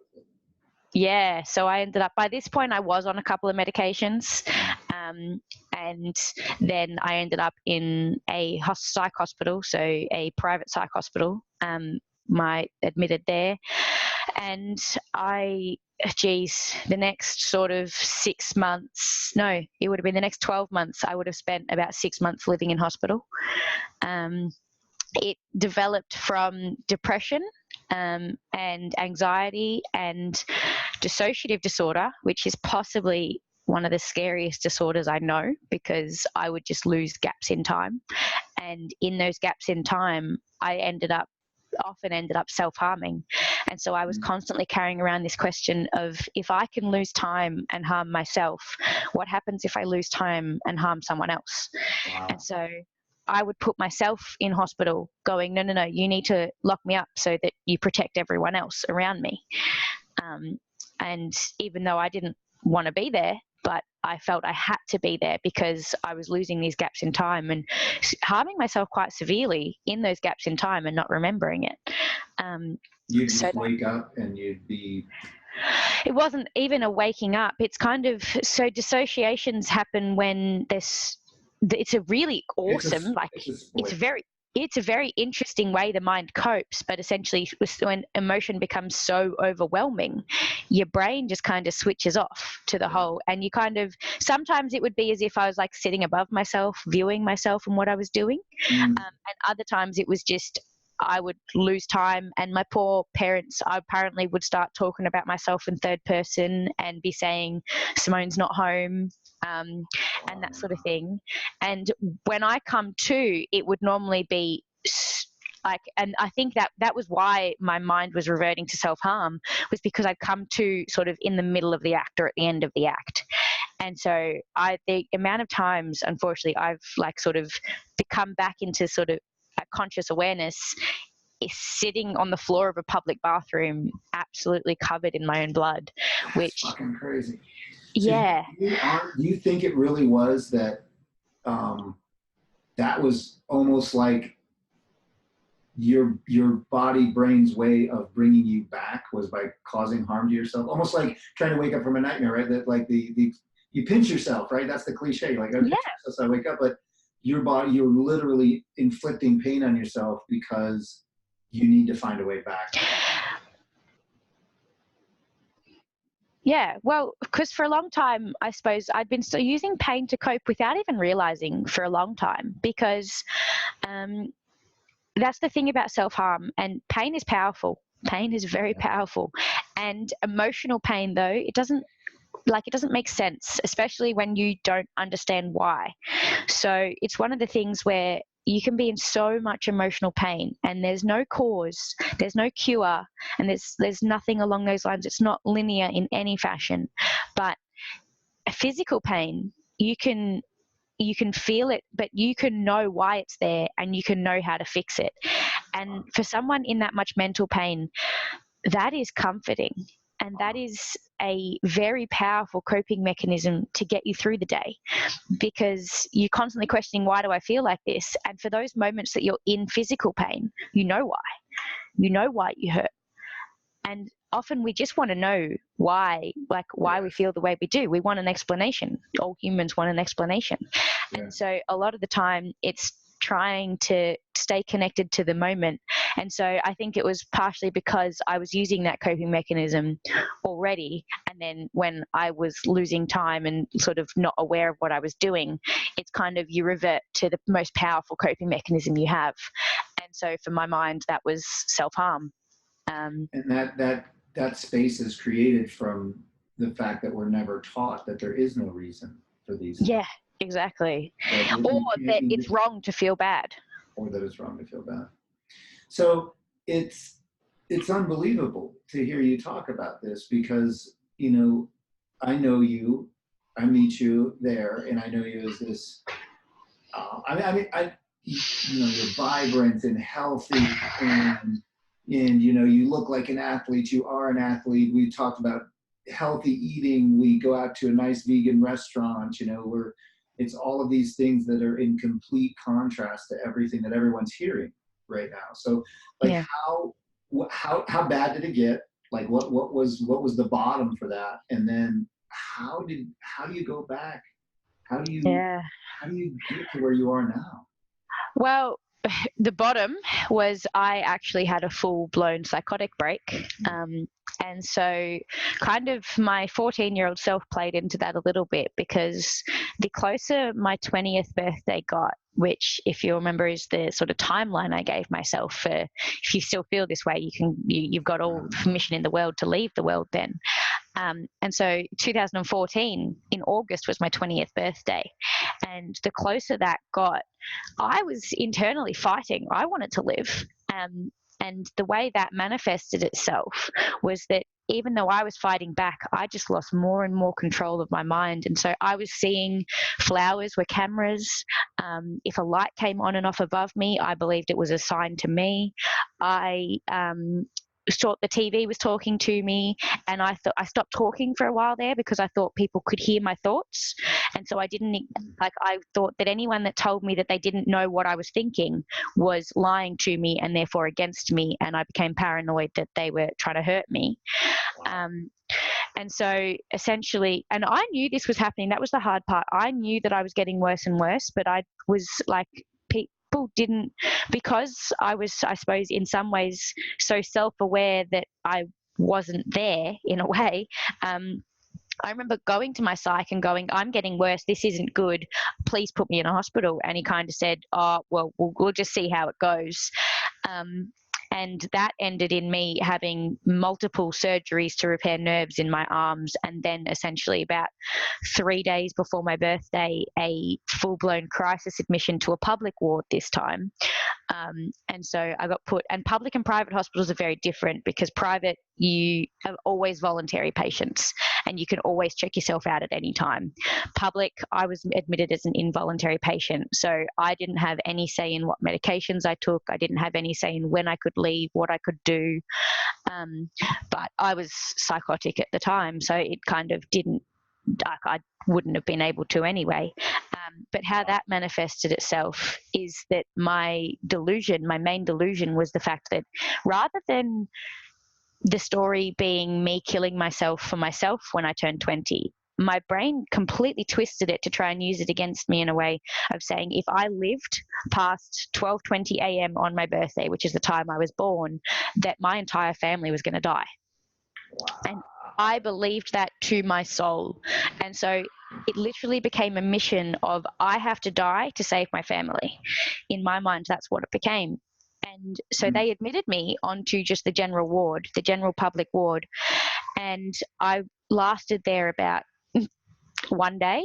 S2: by this point I was on a couple of medications, and then I ended up in a psych hospital, so a private psych hospital, admitted there. And the next sort of 6 months, no, it would have been the next 12 months, I would have spent about 6 months living in hospital. It developed from depression and anxiety and dissociative disorder, which is possibly one of the scariest disorders I know, because I would just lose gaps in time. And in those gaps in time, I often ended up self-harming. And so I was constantly carrying around this question of, if I can lose time and harm myself, what happens if I lose time and harm someone else?
S1: Wow.
S2: And so I would put myself in hospital going, no, you need to lock me up so that you protect everyone else around me. And even though I didn't want to be there, but I felt I had to be there because I was losing these gaps in time and harming myself quite severely in those gaps in time and not remembering it.
S1: You'd just wake up and you'd be...
S2: It wasn't even a waking up. It's kind of, so dissociations happen when it's a really awesome, it's a very interesting way the mind copes, but essentially when emotion becomes so overwhelming, your brain just kind of switches off to the whole, and you kind of, sometimes it would be as if I was like sitting above myself, viewing myself and what I was doing. And other times it was just, I would lose time, and my poor parents, I apparently would start talking about myself in third person and be saying, Simone's not home, and that sort of thing. And when I come to, it would normally be like, and I think that was why my mind was reverting to self-harm, was because I'd come to sort of in the middle of the act or at the end of the act. And so the amount of times, unfortunately, I've like sort of become back into sort of a conscious awareness is sitting on the floor of a public bathroom, absolutely covered in my own blood. Which,
S1: that's fucking crazy.
S2: Yeah.
S1: So do you think it really was that that was almost like your body brain's way of bringing you back was by causing harm to yourself, almost like trying to wake up from a nightmare, right? That like you pinch yourself, right? That's the cliche, like I pinch myself so I wake up, but your body, you're literally inflicting pain on yourself because you need to find a way back.
S2: Yeah, well, because for a long time, I suppose I'd been still using pain to cope without even realizing for a long time, because that's the thing about self-harm, and pain is powerful. Pain is very powerful. And emotional pain, though, it doesn't make sense, especially when you don't understand why. So it's one of the things where you can be in so much emotional pain and there's no cause, there's no cure, and there's nothing along those lines. It's not linear in any fashion. But a physical pain, you can feel it, but you can know why it's there and you can know how to fix it. And for someone in that much mental pain, that is comforting. And that is a very powerful coping mechanism to get you through the day, because you're constantly questioning, why do I feel like this? And for those moments that you're in physical pain, you know why. You know why you hurt. And often we just want to know why we feel the way we do. We want an explanation. All humans want an explanation. Yeah. And so a lot of the time it's trying to stay connected to the moment. And so I think it was partially because I was using that coping mechanism already. And then when I was losing time and sort of not aware of what I was doing, it's kind of, you revert to the most powerful coping mechanism you have. And so for my mind, that was self-harm.
S1: And that space is created from the fact that we're never taught that there is no reason for these things.
S2: Yeah, exactly. Or that it's wrong to feel bad.
S1: Or that it's wrong to feel bad. So it's unbelievable to hear you talk about this, because, you know, I know you, I meet you there, and I know you as this, you're vibrant and healthy, and you know, you look like an athlete. You are an athlete. We talked about healthy eating. We go out to a nice vegan restaurant. You know, it's all of these things that are in complete contrast to everything that everyone's hearing right now. So, like, how bad did it get? Like, what was the bottom for that? And then how do you go back? How do you get to where you are now?
S2: Well, the bottom was I actually had a full-blown psychotic break. And so kind of my 14-year-old self played into that a little bit, because the closer my 20th birthday got, which, if you remember, is the sort of timeline I gave myself for, if you still feel this way, you've got all the permission in the world to leave the world then. And so 2014 in August was my 20th birthday. And the closer that got, I was internally fighting. I wanted to live. And the way that manifested itself was that even though I was fighting back, I just lost more and more control of my mind. And so I was seeing flowers were cameras. If a light came on and off above me, I believed it was a sign to me. I thought the TV was talking to me, and I stopped talking for a while there because I thought people could hear my thoughts. And so I thought that anyone that told me that they didn't know what I was thinking was lying to me and therefore against me, and I became paranoid that they were trying to hurt me. And so essentially, and I knew this was happening. That was the hard part. I knew that I was getting worse and worse, but I was like, people didn't, because I was, I suppose, in some ways so self-aware that I wasn't there in a way. I remember going to my psych and going, I'm getting worse. This isn't good. Please put me in a hospital. And he kind of said, oh, well, we'll just see how it goes. And that ended in me having multiple surgeries to repair nerves in my arms. And then essentially about 3 days before my birthday, a full-blown crisis admission to a public ward this time. And so I got put, and public and private hospitals are very different, because private, you have always voluntary patients and you can always check yourself out at any time. Public, I was admitted as an involuntary patient. So I didn't have any say in what medications I took. I didn't have any say in when I could leave, what I could do. But I was psychotic at the time, so it kind of didn't, I wouldn't have been able to anyway. But how that manifested itself is that my main delusion was the fact that rather than the story being me killing myself for myself when I turned 20, my brain completely twisted it to try and use it against me in a way of saying, if I lived past 12:20 a.m. on my birthday, which is the time I was born, that my entire family was going to die. And I believed that to my soul. And so it literally became a mission of, I have to die to save my family. In my mind, that's what it became. And so they admitted me onto just the general ward, the general public ward. And I lasted there about one day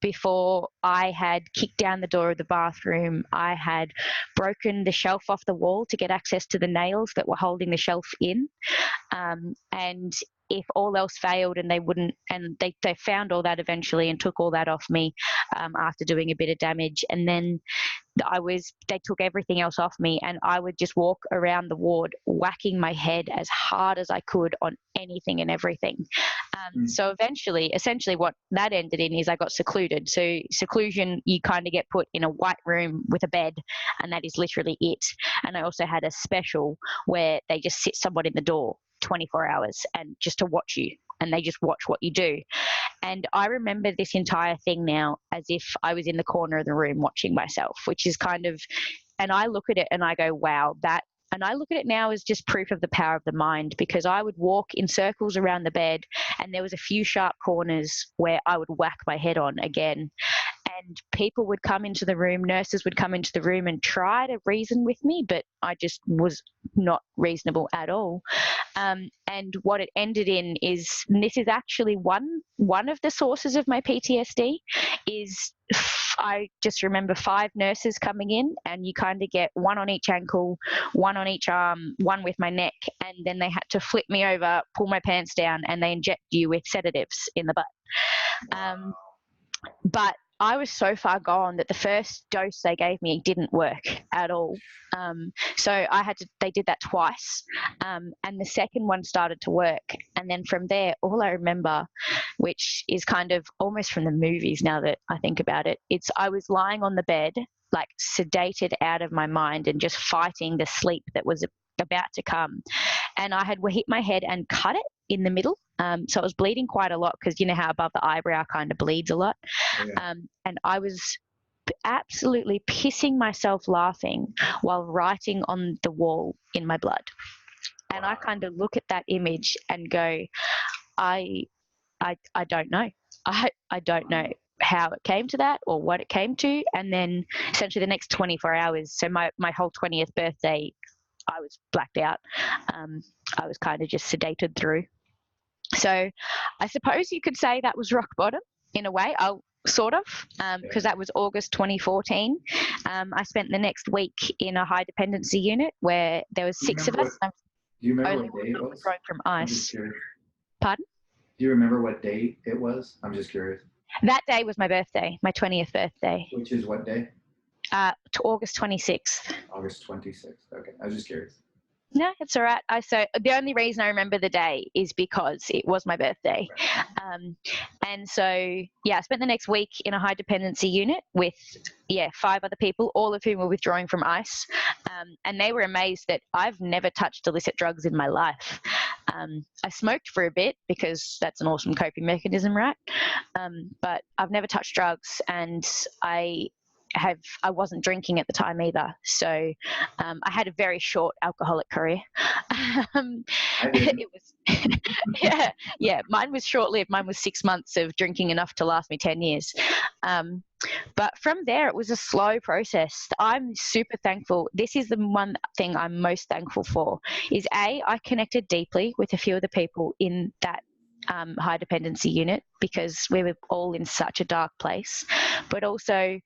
S2: before I had kicked down the door of the bathroom. I had broken the shelf off the wall to get access to the nails that were holding the shelf in. And if all else failed and they wouldn't, and they found all that eventually and took all that off me after doing a bit of damage. And then they took everything else off me, and I would just walk around the ward whacking my head as hard as I could on anything and everything. So essentially what that ended in is I got secluded. So seclusion, you kind of get put in a white room with a bed, and that is literally it. And I also had a special where they just sit someone in the door 24 hours and just to watch you, and they just watch what you do. And I remember this entire thing now as if I was in the corner of the room watching myself, which is kind of, and I look at it and I go, wow, and I look at it now as just proof of the power of the mind, because I would walk in circles around the bed and there was a few sharp corners where I would whack my head on again. And people would come into the room, nurses would come into the room and try to reason with me, but I just was not reasonable at all. And what it ended in is, and this is actually one of the sources of my PTSD, is I just remember 5 nurses coming in, and you kind of get one on each ankle, one on each arm, one with my neck, and then they had to flip me over, pull my pants down, and they inject you with sedatives in the butt. But I was so far gone that the first dose they gave me didn't work at all. So they did that twice. And the second one started to work. And then from there, all I remember, which is kind of almost from the movies now that I think about it, I was lying on the bed, like sedated out of my mind and just fighting the sleep that was about to come. And I had hit my head and cut it in the middle. So it was bleeding quite a lot, because you know how above the eyebrow kind of bleeds a lot. Yeah. And I was absolutely pissing myself laughing while writing on the wall in my blood. And I kind of look at that image and go, I don't know. I don't know how it came to that or what it came to. And then essentially the next 24 hours, so my whole 20th birthday, I was blacked out. I was kind of just sedated through. So I suppose you could say that was rock bottom in a way. Sort of, because that was August 2014. I spent the next week in a high dependency unit where there was 6 of us.
S1: Do you remember
S2: Only
S1: what day it was?
S2: Thrown from ice. Pardon?
S1: Do you remember what day it was? I'm just curious.
S2: That day was my birthday, my 20th birthday.
S1: Which is what day?
S2: To August 26th.
S1: August 26th. Okay, I was just curious.
S2: No, it's all right. So the only reason I remember the day is because it was my birthday. And so, yeah, I spent the next week in a high dependency unit with, 5 other people, all of whom were withdrawing from ICE. And they were amazed that I've never touched illicit drugs in my life. I smoked for a bit because that's an awesome coping mechanism, right? But I've never touched drugs, and I wasn't drinking at the time either. So I had a very short alcoholic career. It was, mine was short-lived. Mine was 6 months of drinking enough to last me 10 years. But from there, it was a slow process. I'm super thankful. This is the one thing I'm most thankful for is I connected deeply with a few of the people in that high dependency unit because we were all in such a dark place. But also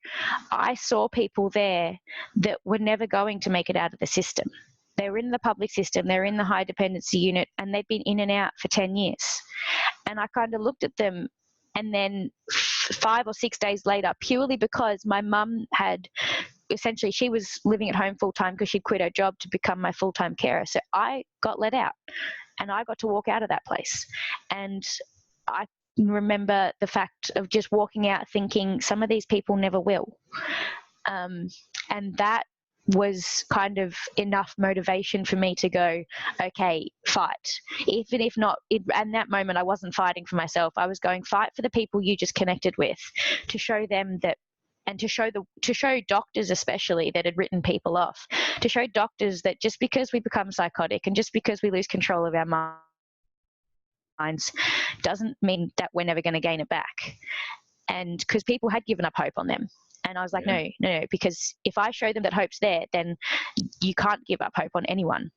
S2: I saw people there that were never going to make it out of the system. They were in the public system, they're in the high dependency unit, and they'd been in and out for 10 years. And I kind of looked at them, and then 5 or 6 days later, purely because my mum had essentially, she was living at home full time because she'd quit her job to become my full-time carer. So I got let out. And I got to walk out of that place. And I remember the fact of just walking out thinking some of these people never will. And that was kind of enough motivation for me to go, okay, fight. Even if not, in that moment I wasn't fighting for myself. I was going, fight for the people you just connected with, to show them that, and to show doctors especially that had written people off, to show doctors that just because we become psychotic and just because we lose control of our minds doesn't mean that we're never going to gain it back. And because people had given up hope on them. And I was like, no, because if I show them that hope's there, then you can't give up hope on anyone,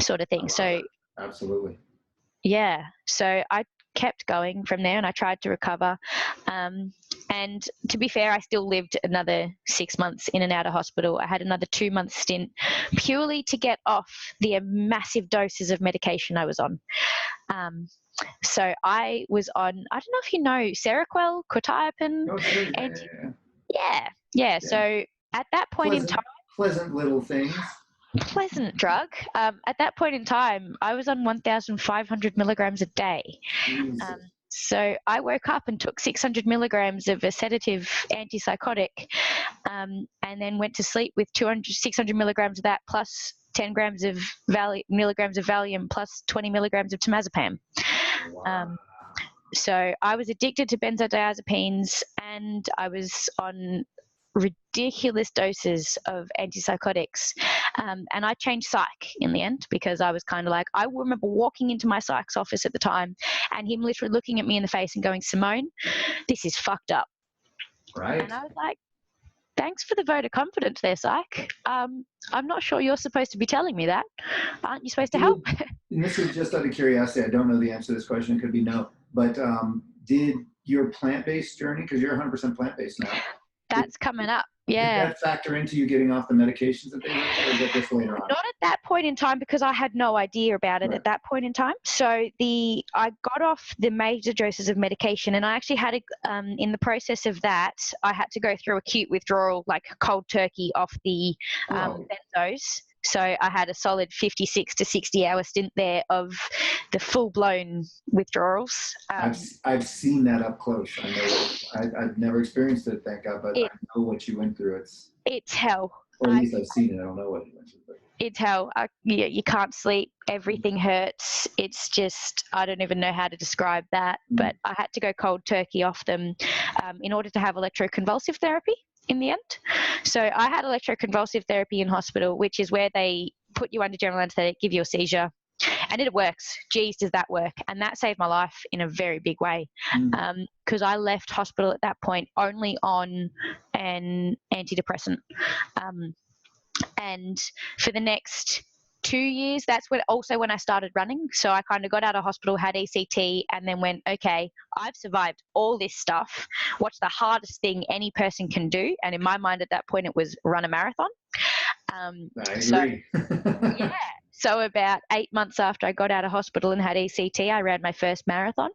S2: sort of thing. So
S1: absolutely.
S2: Yeah. So I kept going from there and I tried to recover. And to be fair, I still lived another 6 months in and out of hospital. I had another 2-month stint purely to get off the massive doses of medication I was on. So I was on, I don't know if you know, Seroquel, quetiapine.
S1: Oh, sure.
S2: Yeah. So at that point in time,
S1: pleasant little things.
S2: Pleasant drug. At that point in time, I was on 1,500 milligrams a day. So I woke up and took 600 milligrams of a sedative antipsychotic, and then went to sleep with 600 milligrams of that plus 10 grams of milligrams of Valium plus 20 milligrams of temazepam.
S1: Wow.
S2: So I was addicted to benzodiazepines, and I was on ridiculous doses of antipsychotics, and I changed psych in the end because I was kind of like, I remember walking into my psych's office at the time and him literally looking at me in the face and going, Simone, this is fucked up.
S1: Right.
S2: And I was like, thanks for the vote of confidence there, psych. I'm not sure you're supposed to be telling me that. Aren't you supposed to help?
S1: And this is just out of curiosity. I don't know the answer to this question. It could be no. But did your plant-based journey, because you're 100% plant-based now,
S2: that's coming up. Yeah.
S1: Did that factor into you getting off the medications and things like that, or is that just later on?
S2: Not at that point in time because I had no idea about it at that point in time. So I got off the major doses of medication, and I actually had in the process of that, I had to go through acute withdrawal, like cold turkey off the benzos. So I had a solid 56 to 60 hour stint there of the full blown withdrawals.
S1: I've seen that up close. I know I've never experienced it, thank God, but I know what you went through. It's
S2: hell.
S1: Or at least I've seen it. I don't know what you went through. But.
S2: It's hell. You can't sleep. Everything hurts. It's just, I don't even know how to describe that. But I had to go cold turkey off them in order to have electroconvulsive therapy in the end. So I had electroconvulsive therapy in hospital, which is where they put you under general anesthetic, give you a seizure. And it works. Geez, does that work? And that saved my life in a very big way. Because I left hospital at that point only on an antidepressant. And for the next 2 years, that's when I started running. So I kind of got out of hospital, had ECT, and then went, okay, I've survived all this stuff. What's the hardest thing any person can do? And in my mind at that point, it was run a marathon.
S1: I agree.
S2: Yeah. So about 8 months after I got out of hospital and had ECT, I ran my first marathon.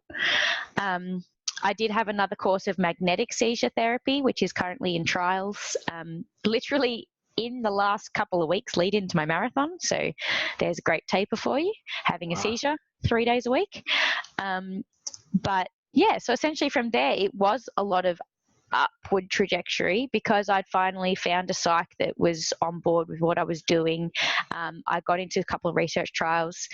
S2: I did have another course of magnetic seizure therapy, which is currently in trials. Literally in the last couple of weeks lead into my marathon. So there's a great taper for you, having a seizure 3 days a week. But yeah, so essentially from there, it was a lot of upward trajectory because I'd finally found a psych that was on board with what I was doing. I got into a couple of research trials,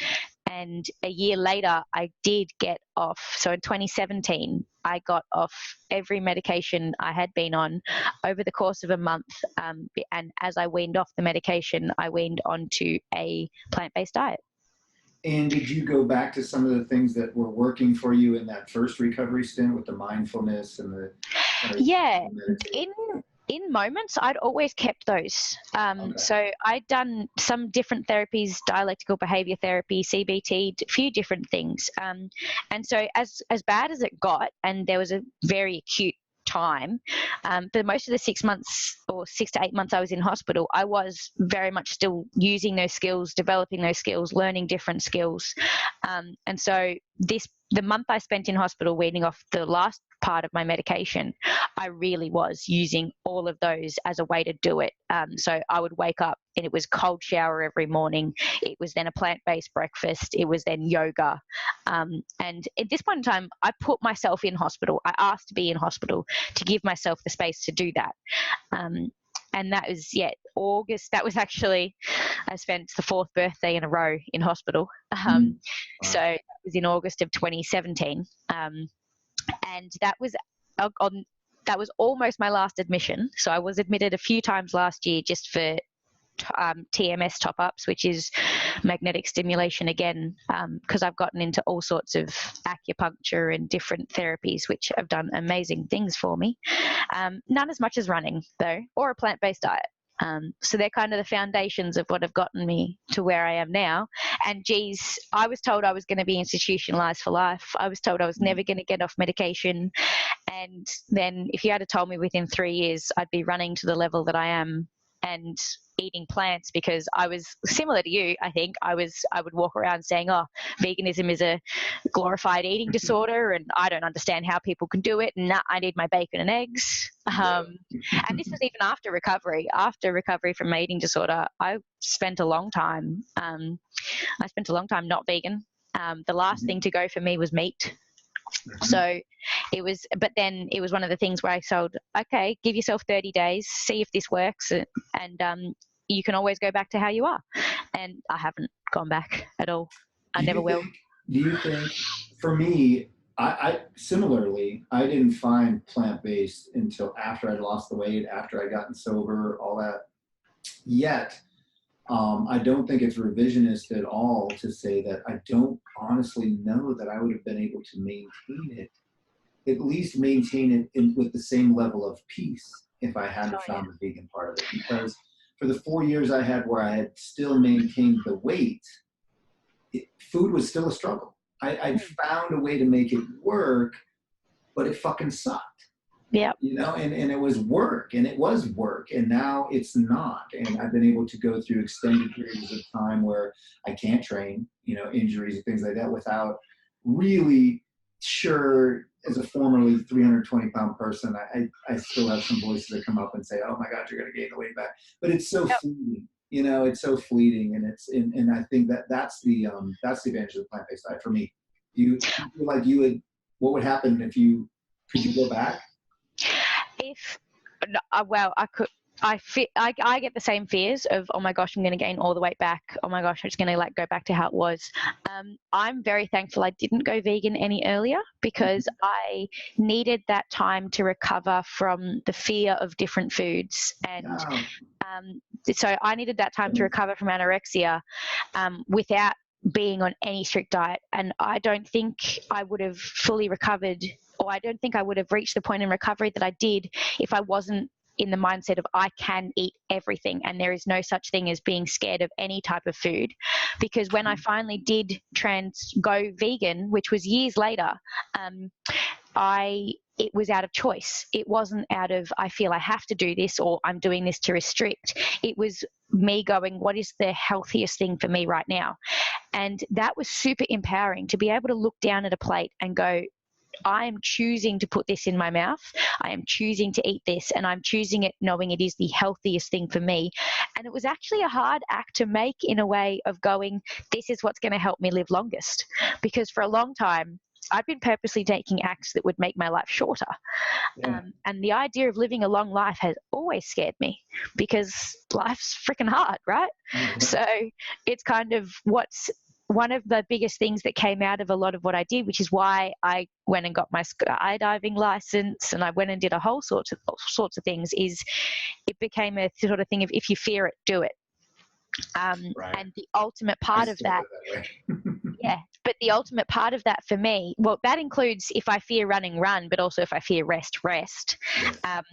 S2: and a year later I did get off. So in 2017 I got off every medication I had been on over the course of a month, and as I weaned off the medication, I weaned onto a plant-based diet.
S1: And did you go back to some of the things that were working for you in that first recovery stint with the mindfulness and the
S2: yeah, in moments, I'd always kept those.
S1: Okay.
S2: So I'd done some different therapies, dialectical behavior therapy, CBT, a few different things. And so as bad as it got, and there was a very acute time, for most of the 6 months or 6 to 8 months I was in hospital, I was very much still using those skills, developing those skills, learning different skills. And so the month I spent in hospital weaning off the last part of my medication, I really was using all of those as a way to do it. So I would wake up and it was cold shower every morning. It was then a plant-based breakfast. It was then yoga. And at this point in time, I put myself in hospital. I asked to be in hospital to give myself the space to do that. And that was, August. That was actually, I spent the 4th birthday in a row in hospital. So that was in August of 2017. And that was almost my last admission. So I was admitted a few times last year just for TMS top-ups, which is magnetic stimulation again, because I've gotten into all sorts of acupuncture and different therapies which have done amazing things for me. None as much as running though, or a plant-based diet. So they're kind of the foundations of what have gotten me to where I am now. And geez, I was told I was going to be institutionalized for life. I was told I was never going to get off medication. And then if you had told me within 3 years I'd be running to the level that I am and eating plants, because I was similar to you, I think I would walk around saying, oh, veganism is a glorified eating disorder and I don't understand how people can do it, and I need my bacon and eggs. And this was even after recovery from my eating disorder. I spent a long time not vegan. The last thing to go for me was meat. So it was one of the things where I told, okay, give yourself 30 days, see if this works, and you can always go back to how you are. And I haven't gone back at all. I never will.
S1: Do you think, for me, I similarly, I didn't find plant-based until after I'd lost the weight, after I'd gotten sober, all that. Yet, I don't think it's revisionist at all to say that I don't honestly know that I would have been able to maintain it, at least maintain it with the same level of peace if I hadn't found the vegan part of it. Because for the 4 years I had where I had still maintained the weight, food was still a struggle. I'd found a way to make it work, but it fucking sucked.
S2: Yeah.
S1: You know, and it was work, and now it's not. And I've been able to go through extended periods of time where I can't train, injuries and things like that, without really sure, as a formerly 320-pound person, I still have some voices that come up and say, oh my God, you're going to gain the weight back. But it's so fleeting, it's so fleeting. And I think that's the advantage of the plant-based diet for me. Do you feel like what would happen could you go back?
S2: I could. I get the same fears of, oh my gosh, I'm going to gain all the weight back. Oh my gosh, I'm just going to like go back to how it was. I'm very thankful I didn't go vegan any earlier, because I needed that time to recover from the fear of different foods. And so I needed that time to recover from anorexia without being on any strict diet. And I don't think I would have fully recovered, or I don't think I would have reached the point in recovery that I did if I wasn't in the mindset of I can eat everything and there is no such thing as being scared of any type of food. Because when I finally did go vegan, which was years later, it was out of choice. It wasn't out of, I feel I have to do this or I'm doing this to restrict. It was me going, what is the healthiest thing for me right now? And that was super empowering, to be able to look down at a plate and go, I am choosing to put this in my mouth. I am choosing to eat this, and I'm choosing it knowing it is the healthiest thing for me. And it was actually a hard act to make, in a way of going, this is what's going to help me live longest. Because for a long time, I've been purposely taking acts that would make my life shorter.
S1: Yeah.
S2: And the idea of living a long life has always scared me, because life's freaking hard, right?
S1: Mm-hmm.
S2: So it's kind of what's one of the biggest things that came out of a lot of what I did, which is why I went and got my skydiving license, and I went and did a whole sorts of things, is it became a sort of thing of, if you fear it, do it.
S1: Right.
S2: And the ultimate part of that yeah, but the ultimate part of that for me, well, that includes if I fear running, run, but also if I fear rest, rest.
S1: Yes.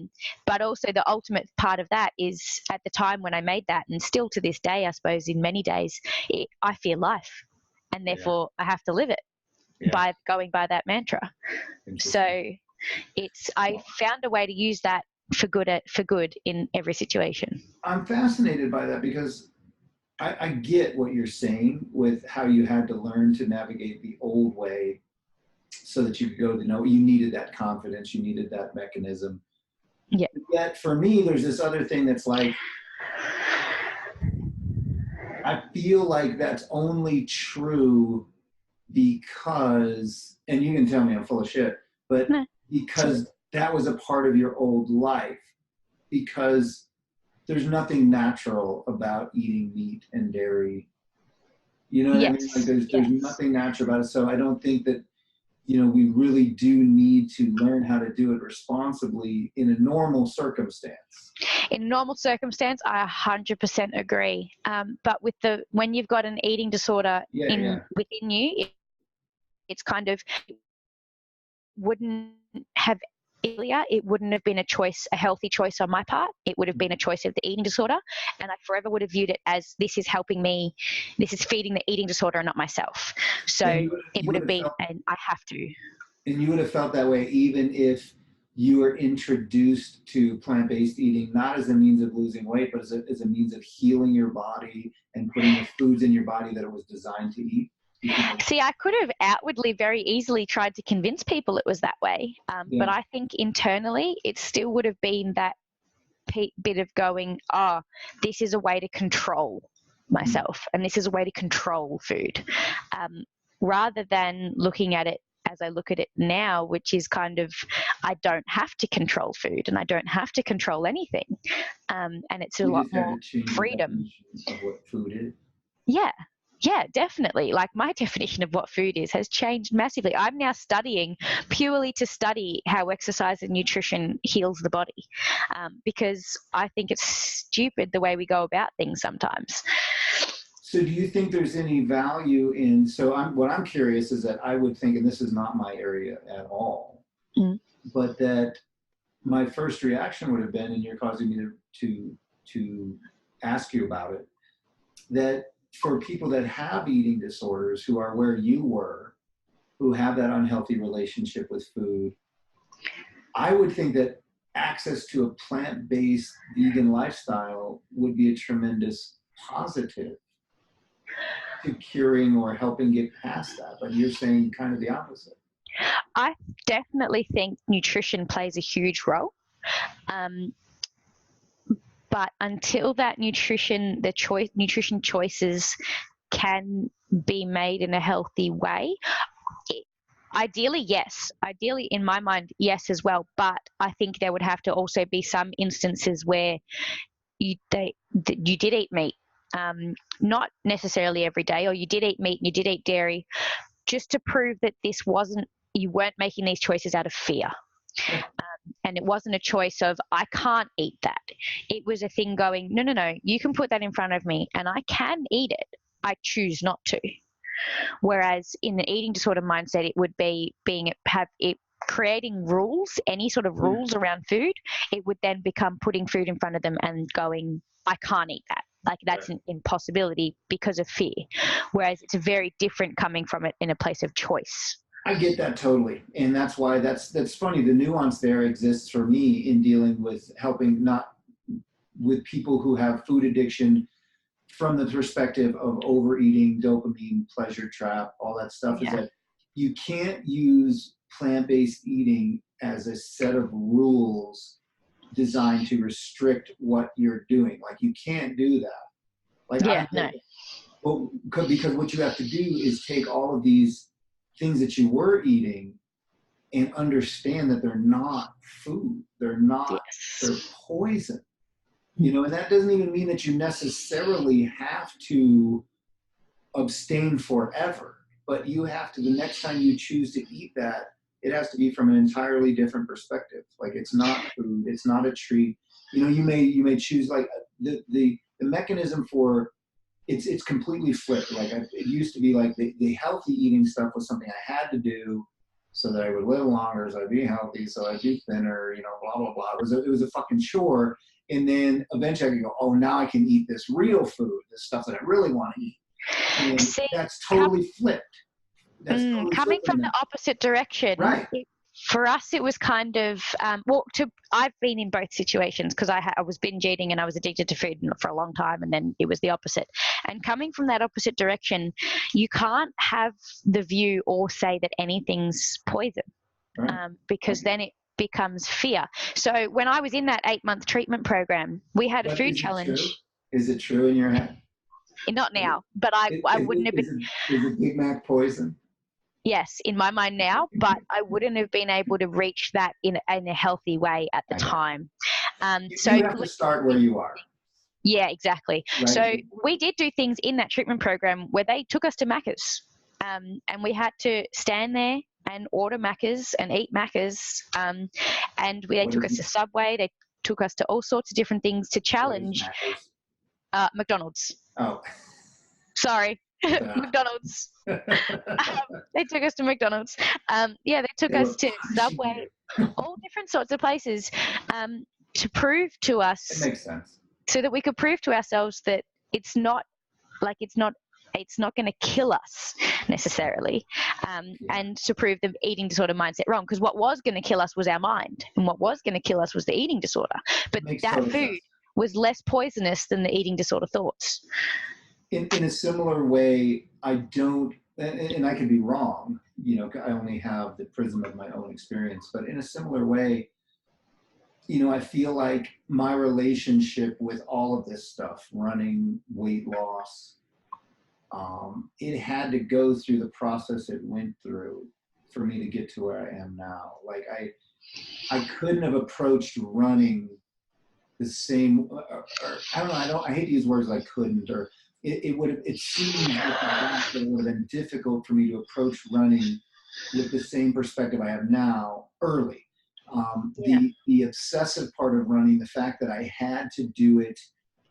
S2: But also the ultimate part of that is, at the time when I made that, and still to this day, I suppose in many days, I fear life, and therefore I have to live it by going by that mantra. So I found a way to use that for good in every situation.
S1: I'm fascinated by that, because I get what you're saying with how you had to learn to navigate the old way so that you could go to know. You needed that confidence, you needed that mechanism.
S2: Yeah.
S1: Yet for me, there's this other thing that's like, I feel like that's only true because, and you can tell me I'm full of shit, but because that was a part of your old life, because there's nothing natural about eating meat and dairy. You know what I mean? Like there's nothing natural about it. So I don't think that, we really do need to learn how to do it responsibly in a normal circumstance.
S2: In normal circumstance, I 100% agree. But when you've got an eating disorder within you, it's kind of, wouldn't have earlier, it wouldn't have been a healthy choice on my part. It would have been a choice of the eating disorder, and I forever would have viewed it as, this is helping me, this is feeding the eating disorder and not myself. So it would have been, and I have to.
S1: And you would have felt that way even if you were introduced to plant-based eating, not as a means of losing weight, but as a means of healing your body and putting the foods in your body that it was designed to eat.
S2: See, I could have outwardly very easily tried to convince people it was that way. But I think internally it still would have been that bit of going, this is a way to control myself, and this is a way to control food, rather than looking at it as I look at it now, which is kind of, I don't have to control food and I don't have to control anything. And it's a lot more freedom.
S1: Of what food is.
S2: Yeah, definitely. Like, my definition of what food is has changed massively. I'm now studying purely to study how exercise and nutrition heals the body, because I think it's stupid the way we go about things sometimes.
S1: So do you think there's any value in, what I'm curious is that I would think, and this is not my area at all, but that my first reaction would have been, and you're causing me to ask you about it, that for people that have eating disorders, who are where you were, who have that unhealthy relationship with food, I would think that access to a plant-based vegan lifestyle would be a tremendous positive to curing or helping get past that. But you're saying kind of the opposite.
S2: I definitely think nutrition plays a huge role. But until that nutrition choices can be made in a healthy way, ideally, yes. Ideally, in my mind, yes as well. But I think there would have to also be some instances where you did eat meat, not necessarily every day, or you did eat meat and you did eat dairy, just to prove that you weren't making these choices out of fear. And it wasn't a choice of, I can't eat that. It was a thing going, no, you can put that in front of me and I can eat it. I choose not to. Whereas in the eating disorder mindset, it would be creating rules, any sort of rules around food. It would then become putting food in front of them and going, I can't eat that. Like that's an impossibility because of fear. Whereas it's very different coming from it in a place of choice.
S1: I get that totally. And that's why that's funny. The nuance there exists for me in dealing with helping not with people who have food addiction from the perspective of overeating, dopamine, pleasure trap, all that stuff, is that you can't use plant-based eating as a set of rules designed to restrict what you're doing. Like you can't do that. Like well, because what you have to do is take all of these things that you were eating and understand that they're not food. They're not, they're poison. You know, and that doesn't even mean that you necessarily have to abstain forever, but you have to, the next time you choose to eat that, it has to be from an entirely different perspective. Like it's not food, it's not a treat. You know, you may choose like the mechanism for it's completely flipped. Like it used to be like the healthy eating stuff was something I had to do so that I would live longer, so I'd be healthy, so I'd be thinner, you know, blah, blah, blah. It was a fucking chore. And then eventually I could go, oh, now I can eat this real food, the stuff that I really want to eat. And that's totally flipped. That's totally
S2: coming from the opposite direction.
S1: Right.
S2: For us, it was kind of, I've been in both situations because I was binge eating and I was addicted to food for a long time, and then it was the opposite. And coming from that opposite direction, you can't have the view or say that anything's poison, because then it becomes fear. So when I was in that 8-month treatment program, we had a food challenge.
S1: Is it true in your head?
S2: Not now, but I wouldn't have been.
S1: Is it Big Mac poison?
S2: Yes, in my mind now, but I wouldn't have been able to reach that in a healthy way at the time.
S1: So you have to start where you are.
S2: Yeah, exactly.
S1: Right.
S2: So we did do things in that treatment program where they took us to Macca's, and we had to stand there and order Macca's and eat Macca's, and they took us to Subway. They took us to all sorts of different things to challenge. McDonald's.
S1: Oh.
S2: Sorry. McDonald's. They took us to McDonald's. They took us to Subway, all different sorts of places, to prove to us.
S1: It makes sense.
S2: So that we could prove to ourselves that it's not going to kill us necessarily, and to prove the eating disorder mindset wrong. Because what was going to kill us was our mind, and what was going to kill us was the eating disorder. But that food was less poisonous than the eating disorder thoughts.
S1: In a similar way, I don't, and I could be wrong, you know, I only have the prism of my own experience, but in a similar way, you know, I feel like my relationship with all of this stuff, running, weight loss, it had to go through the process it went through for me to get to where I am now. Like I couldn't have approached running the same, or I don't know, I hate to use words like couldn't, or it seems like it would have been difficult for me to approach running with the same perspective I have now early. The obsessive part of running, the fact that I had to do it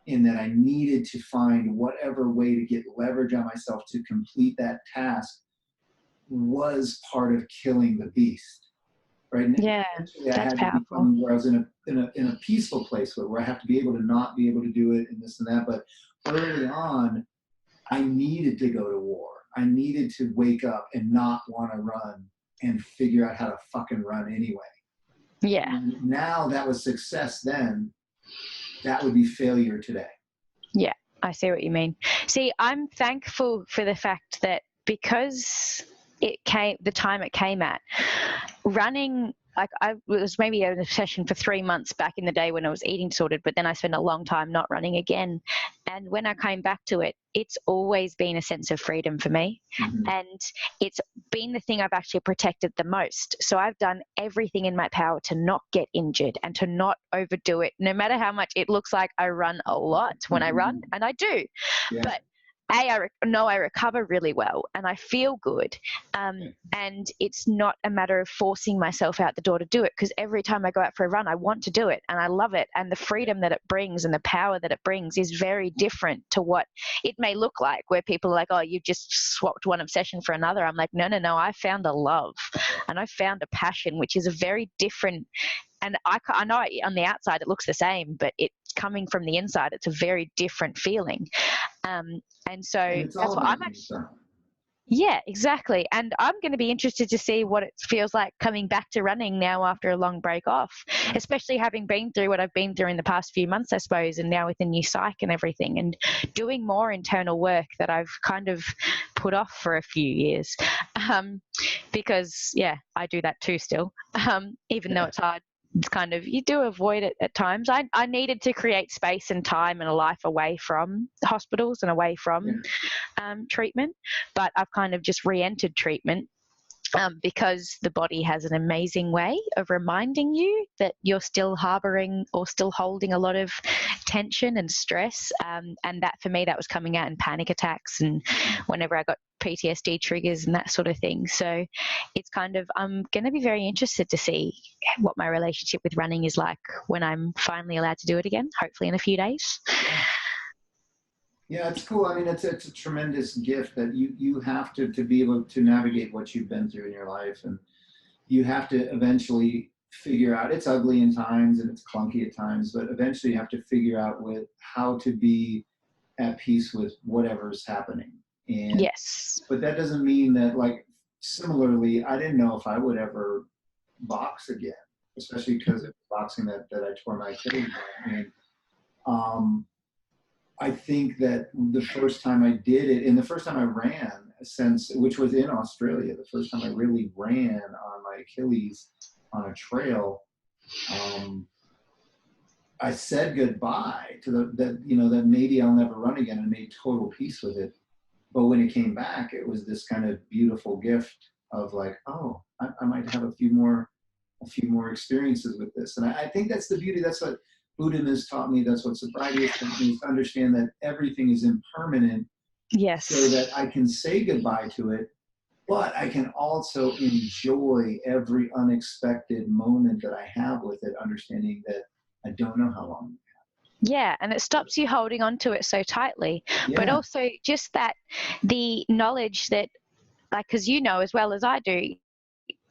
S1: and that I needed to find whatever way to get leverage on myself to complete that task was part of killing the beast. Right?
S2: Yeah, that's powerful.
S1: Where I was in a peaceful place where I have to be able to not be able to do it and this and that. But early on, I needed to go to war. I needed to wake up and not want to run and figure out how to fucking run anyway.
S2: Yeah.
S1: And now that was success then. That would be failure today. Yeah,
S2: I see what you mean. See, I'm thankful for the fact that because the time it came at, running, like I was maybe in a session for 3 months back in the day when I was eating disordered, but then I spent a long time not running again. And when I came back to it, it's always been a sense of freedom for me. Mm-hmm. And it's been the thing I've actually protected the most. So I've done everything in my power to not get injured and to not overdo it, no matter how much it looks like I run a lot when I run, and I do.
S1: Yeah.
S2: But I know I recover really well and I feel good. And it's not a matter of forcing myself out the door to do it, because every time I go out for a run, I want to do it and I love it. And the freedom that it brings and the power that it brings is very different to what it may look like, where people are like, oh, you've just swapped one obsession for another. I'm like, no, I found a love and I found a passion, which is a very different. And I know on the outside it looks the same, but it's coming from the inside. It's a very different feeling. And so
S1: it's all
S2: that's what
S1: about
S2: I'm actually. Yeah, exactly. And I'm going to be interested to see what it feels like coming back to running now after a long break off, especially having been through what I've been through in the past few months, I suppose, and now with the new psych and everything, and doing more internal work that I've kind of put off for a few years. Because, yeah, I do that too still, even though it's hard. It's kind of, you do avoid it at times. I needed to create space and time and a life away from hospitals and away from treatment, but I've kind of just re-entered treatment because the body has an amazing way of reminding you that you're still harboring or still holding a lot of tension and stress. And that for me, that was coming out in panic attacks and whenever I got PTSD triggers and that sort of thing. So it's kind of, I'm going to be very interested to see what my relationship with running is like when I'm finally allowed to do it again, hopefully in a few days.
S1: Yeah, it's cool. I mean, it's a tremendous gift that you have to be able to navigate what you've been through in your life, and you have to eventually figure out. It's ugly in times and it's clunky at times, but eventually you have to figure out with how to be at peace with whatever's happening. And
S2: yes,
S1: but that doesn't mean that, like, similarly, I didn't know if I would ever box again, especially because of boxing that I tore my Achilles. And I think that the first time I did it, and the first time I ran, which was in Australia, the first time I really ran on my Achilles on a trail, I said goodbye to that maybe I'll never run again, and made total peace with it. But when it came back, it was this kind of beautiful gift of like, oh, I might have a few more experiences with this. And I think that's the beauty. That's what Buddhism has taught me. That's what sobriety has taught me, is to understand that everything is impermanent.
S2: Yes.
S1: So that I can say goodbye to it, but I can also enjoy every unexpected moment that I have with it, understanding that I don't know how long.
S2: Yeah, and it stops you holding on to it so tightly.
S1: Yeah.
S2: But also just that the knowledge that, like, because you know as well as I do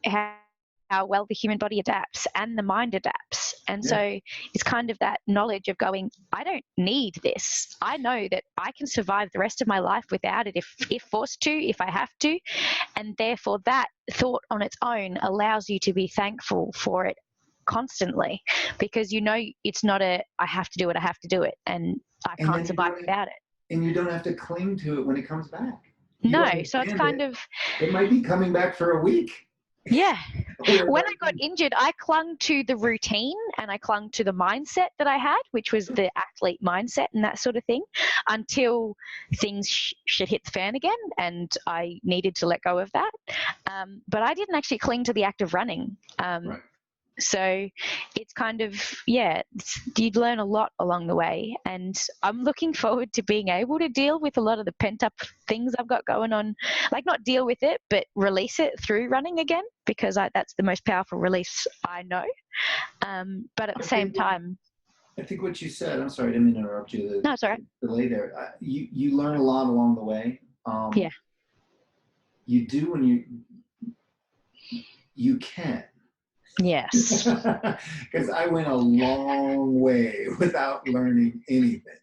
S2: how well the human body adapts and the mind adapts. And so it's kind of that knowledge of going, I don't need this. I know that I can survive the rest of my life without it if forced to, if I have to. And therefore that thought on its own allows you to be thankful for it constantly, because you know it's not I have to do it and I can't survive without it.
S1: And you don't have to cling to it when it comes back.
S2: No, so it's kind of...
S1: It might be coming back for a week.
S2: Yeah. When I got injured, I clung to the routine and I clung to the mindset that I had, which was the athlete mindset and that sort of thing, until things should hit the fan again and I needed to let go of that. But I didn't actually cling to the act of running.
S1: Right.
S2: So it's kind of, you'd learn a lot along the way. And I'm looking forward to being able to deal with a lot of the pent up things I've got going on, like not deal with it, but release it through running again, because that's the most powerful release I know. But at the same time,
S1: I think what you said, I'm sorry, I didn't mean to interrupt you.
S2: No, it's all right.
S1: Delay there. You learn a lot along the way.
S2: Yeah.
S1: You do when you can.
S2: Yes.
S1: Because I went a long way without learning anything.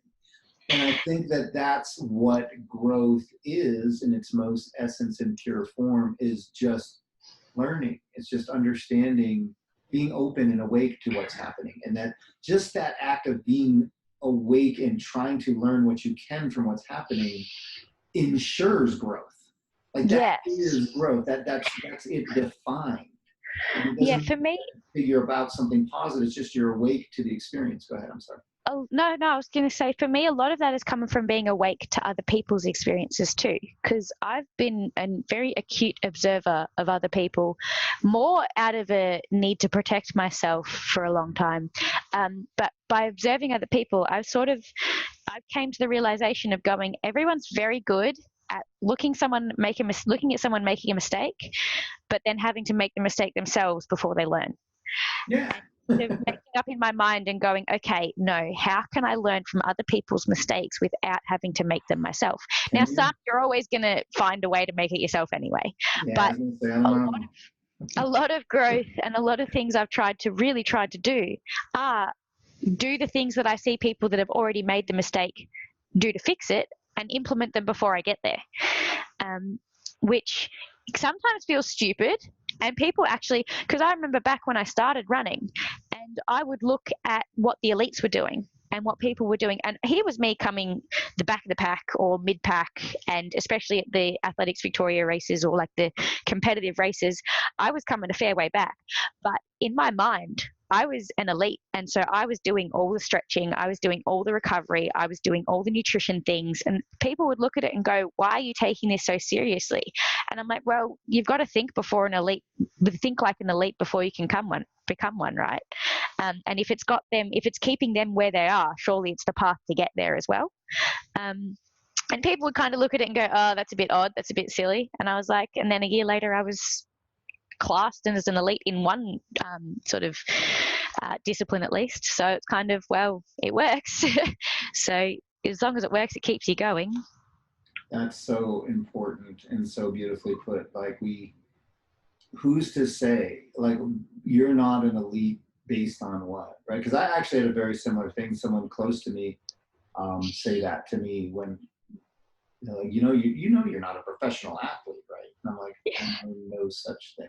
S1: And I think that that's what growth is in its most essence and pure form, is just learning. It's just understanding, being open and awake to what's happening. And that just that act of being awake and trying to learn what you can from what's happening ensures growth. Like that is growth. That's it defined.
S2: Yeah, for me,
S1: figure about something positive. It's just you're awake to the experience. Go ahead. I'm sorry.
S2: Oh, no, I was going to say for me, a lot of that is coming from being awake to other people's experiences too, because I've been a very acute observer of other people, more out of a need to protect myself for a long time. But by observing other people, I've came to the realization of going, everyone's very good at looking at someone making a mistake, but then having to make the mistake themselves before they learn.
S1: Yeah.
S2: Of making up in my mind and going, okay, no, how can I learn from other people's mistakes without having to make them myself? Now, some you're always going to find a way to make it yourself anyway.
S1: Yeah,
S2: but
S1: I was gonna say, I don't know.
S2: a lot of growth and a lot of things I've tried to do are do the things that I see people that have already made the mistake do to fix it and implement them before I get there, which sometimes feels stupid. And people actually, because I remember back when I started running and I would look at what the elites were doing and what people were doing. And here was me coming the back of the pack or mid pack, and especially at the Athletics Victoria races or like the competitive races, I was coming a fair way back. But in my mind, I was an elite. And so I was doing all the stretching, I was doing all the recovery, I was doing all the nutrition things. And people would look at it and go, why are you taking this so seriously? And I'm like, well, you've got to think like an elite before you can become one, right? And if it's keeping them where they are, surely it's the path to get there as well. And people would kind of look at it and go, oh, that's a bit odd, that's a bit silly. And I was like, and then a year later, I was classed as an elite in one sort of discipline at least. So it's kind of, well, it works. So as long as it works, it keeps you going.
S1: That's so important and so beautifully put. Like, who's to say, like, you're not an elite based on what, right? Because I actually had a very similar thing. Someone close to me say that to me when, like, you know you're not a professional athlete, right? And I'm like, I know no such thing.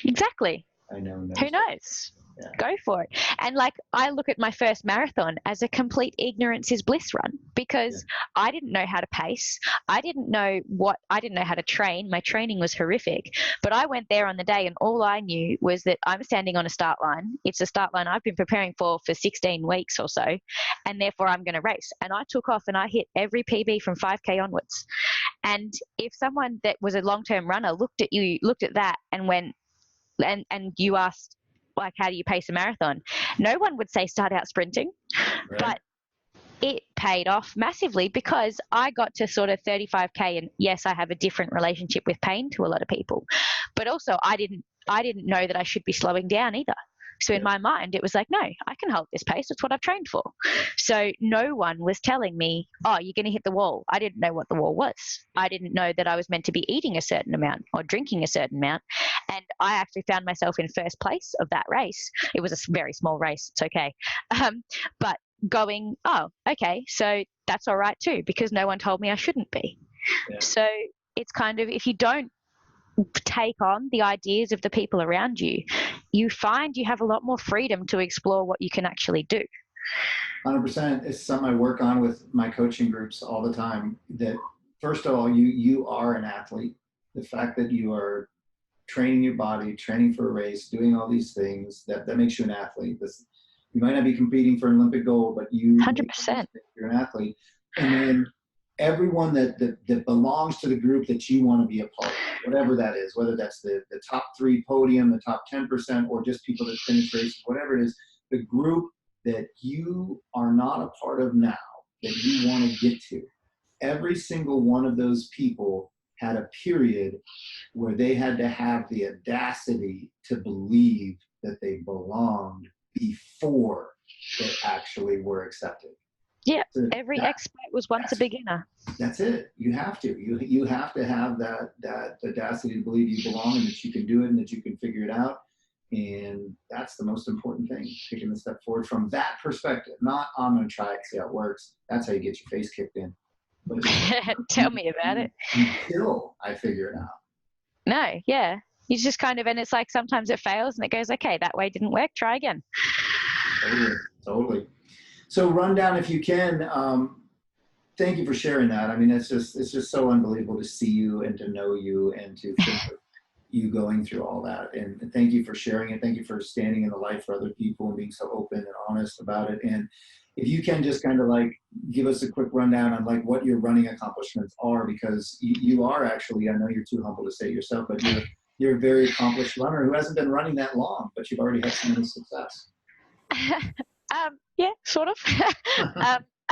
S2: Exactly.
S1: I know no.
S2: Who knows? Yeah. Go for it. And like, I look at my first marathon as a complete ignorance is bliss run, because I didn't know how to pace. I didn't know how to train. My training was horrific, but I went there on the day and all I knew was that I'm standing on a start line. It's a start line I've been preparing for 16 weeks or so, and therefore I'm going to race. And I took off and I hit every PB from 5K onwards. And if someone that was a long-term runner looked at that and went, and you asked, like, how do you pace a marathon? No one would say start out sprinting, right. But it paid off massively because I got to sort of 35K, and yes, I have a different relationship with pain to a lot of people, but also I didn't know that I should be slowing down either. So in my mind, it was like, no, I can hold this pace. It's what I've trained for. So no one was telling me, oh, you're going to hit the wall. I didn't know what the wall was. I didn't know that I was meant to be eating a certain amount or drinking a certain amount. And I actually found myself in first place of that race. It was a very small race. It's okay. But going, oh, okay, so that's all right too, because no one told me I shouldn't be. Yeah. So it's kind of, if you don't take on the ideas of the people around you, you find you have a lot more freedom to explore what you can actually do.
S1: 100%. It's something I work on with my coaching groups all the time. That first of all, you are an athlete. The fact that you are training your body, training for a race, doing all these things, that makes you an athlete. You might not be competing for an Olympic gold, but
S2: 100%.
S1: You're an athlete. And then everyone that belongs to the group that you want to be a part of, whatever that is, whether that's the top 3 podium, the top 10%, or just people that finish races, whatever it is, the group that you are not a part of now, that you want to get to, every single one of those people had a period where they had to have the audacity to believe that they belonged before they actually were accepted.
S2: Yeah, so every expert was once a beginner.
S1: That's it. You have to. You have to have that audacity to believe you belong and that you can do it and that you can figure it out. And that's the most important thing, taking the step forward from that perspective. Not, I'm going to try it, see how it works. That's how you get your face kicked in. But
S2: tell me about it.
S1: Until I figure it out.
S2: No, yeah. You just kind of, and it's like sometimes it fails and it goes, okay, that way didn't work, try again.
S1: Totally. So run down if you can. Thank you for sharing that. I mean, it's just so unbelievable to see you and to know you and to think of you going through all that. And thank you for sharing it. Thank you for standing in the light for other people and being so open and honest about it. And if you can just kind of like give us a quick rundown on like what your running accomplishments are, because you are actually, I know you're too humble to say it yourself, but you're a very accomplished runner who hasn't been running that long, but you've already had so many success.
S2: Yeah, sort of.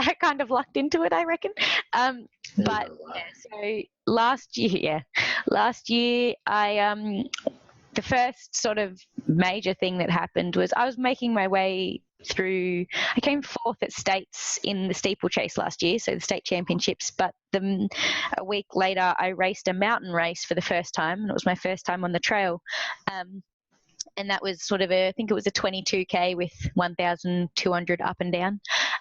S2: I kind of lucked into it, I reckon. But yeah, so last year, the first sort of major thing that happened was I was making my way through. I came fourth at states in the steeplechase last year, so the state championships. But a week later, I raced a mountain race for the first time, and it was my first time on the trail. And that was sort of I think it was a 22K with 1,200 up and down.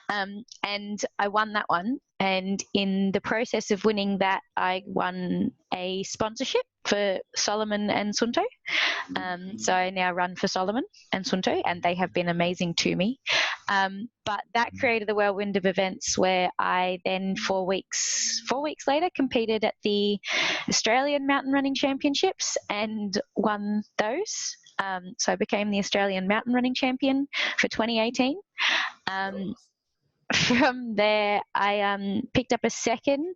S2: And I won that one. And in the process of winning that, I won a sponsorship for Solomon and Sunto. So I now run for Solomon and Sunto, and they have been amazing to me. But that created a whirlwind of events where I then 4 weeks later competed at the Australian Mountain Running Championships and won those. So I became the Australian Mountain Running Champion for 2018. From there, I picked up a second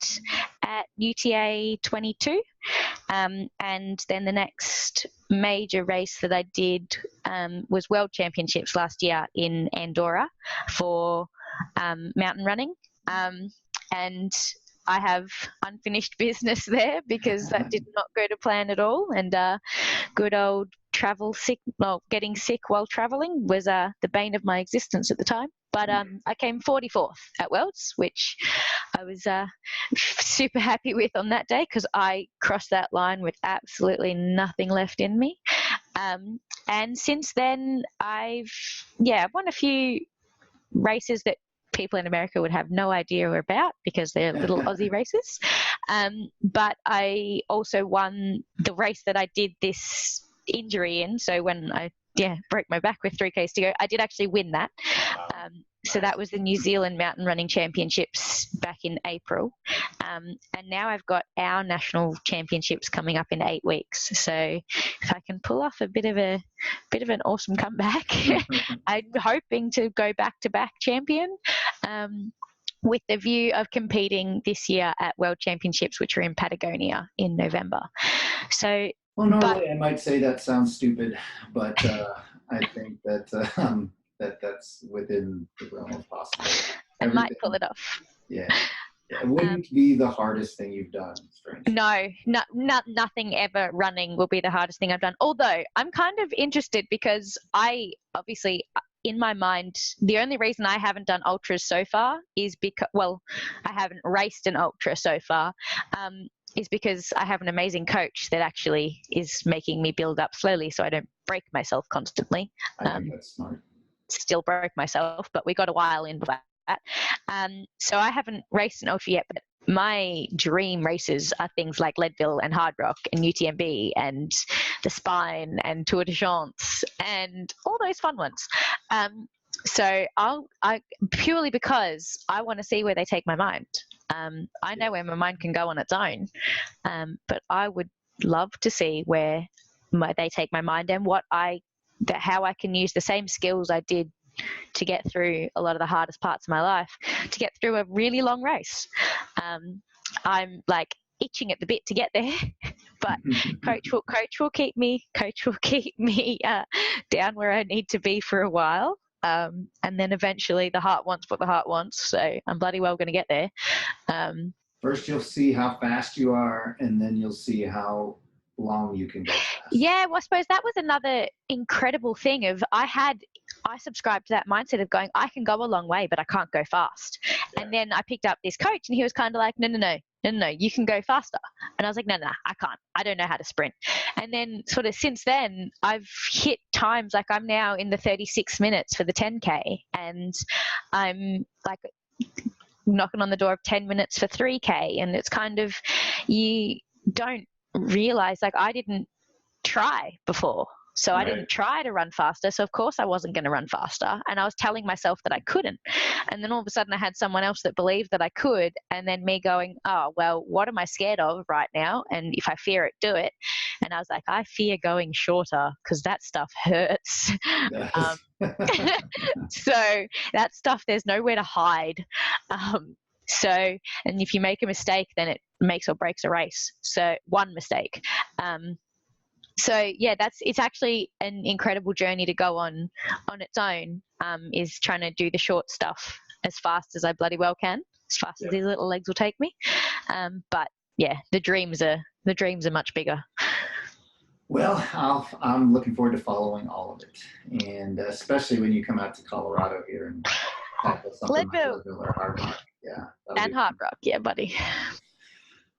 S2: at UTA 22. And then the next major race that I did was World Championships last year in Andorra for mountain running. And I have unfinished business there because that did not go to plan at all. And good old getting sick while traveling was the bane of my existence at the time. But I came 44th at Worlds, which I was super happy with on that day because I crossed that line with absolutely nothing left in me. And since then, I've won a few races that people in America would have no idea about because they're little Aussie races. But I also won the race that I did this injury in. So when I broke my back with 3Ks to go, I did actually win that. So that was the New Zealand Mountain Running Championships back in April. And now I've got our national championships coming up in 8 weeks. So if I can pull off a bit of an awesome comeback, I'm hoping to go back-to-back champion. With the view of competing this year at World Championships, which are in Patagonia in November. So,
S1: well, normally I might say that sounds stupid, but I think that that's within the realm of possible.
S2: I might pull it off.
S1: Yeah. It wouldn't be the hardest thing you've done.
S2: No, nothing ever running will be the hardest thing I've done. Although I'm kind of interested because I obviously, in my mind, the only reason I haven't done ultras so far is because, I haven't raced an ultra so far, is because I have an amazing coach that actually is making me build up slowly so I don't break myself constantly.
S1: I think that's smart.
S2: Still broke myself, but we got a while into that. So I haven't raced an ultra yet, but my dream races are things like Leadville and Hard Rock and UTMB and the Spine and Tour de Chance and all those fun ones. So I purely because I want to see where they take my mind. I know where my mind can go on its own, but I would love to see where they take my mind and how I can use the same skills I did to get through a lot of the hardest parts of my life to get through a really long race. I'm like itching at the bit to get there, but coach will keep me down where I need to be for a while. And then eventually the heart wants what the heart wants. So I'm bloody well going to get there.
S1: First, you'll see how fast you are, and then you'll see how long you can go fast.
S2: Yeah, well, I suppose that was another incredible thing of I subscribed to that mindset of going, I can go a long way, but I can't go fast. Yeah. And then I picked up this coach and he was kind of like, no, you can go faster. And I was like, no, I can't. I don't know how to sprint. And then sort of since then, I've hit times like I'm now in the 36 minutes for the 10K and I'm like knocking on the door of 10 minutes for 3K. And it's kind of, you don't realize, like I didn't try before. So I didn't try to run faster. So of course I wasn't going to run faster. And I was telling myself that I couldn't. And then all of a sudden I had someone else that believed that I could. And then me going, oh, well, what am I scared of right now? And if I fear it, do it. And I was like, I fear going shorter because that stuff hurts. So that stuff, there's nowhere to hide. So, and if you make a mistake, then it makes or breaks a race. So one mistake. So yeah, it's actually an incredible journey to go on its own. Is trying to do the short stuff as fast as I bloody well can, as fast as these little legs will take me. But yeah, the dreams are much bigger.
S1: Well, I'm looking forward to following all of it, and especially when you come out to Colorado here and tackle something like Leadville or Hard Rock. Yeah,
S2: and Hard Rock, yeah, buddy.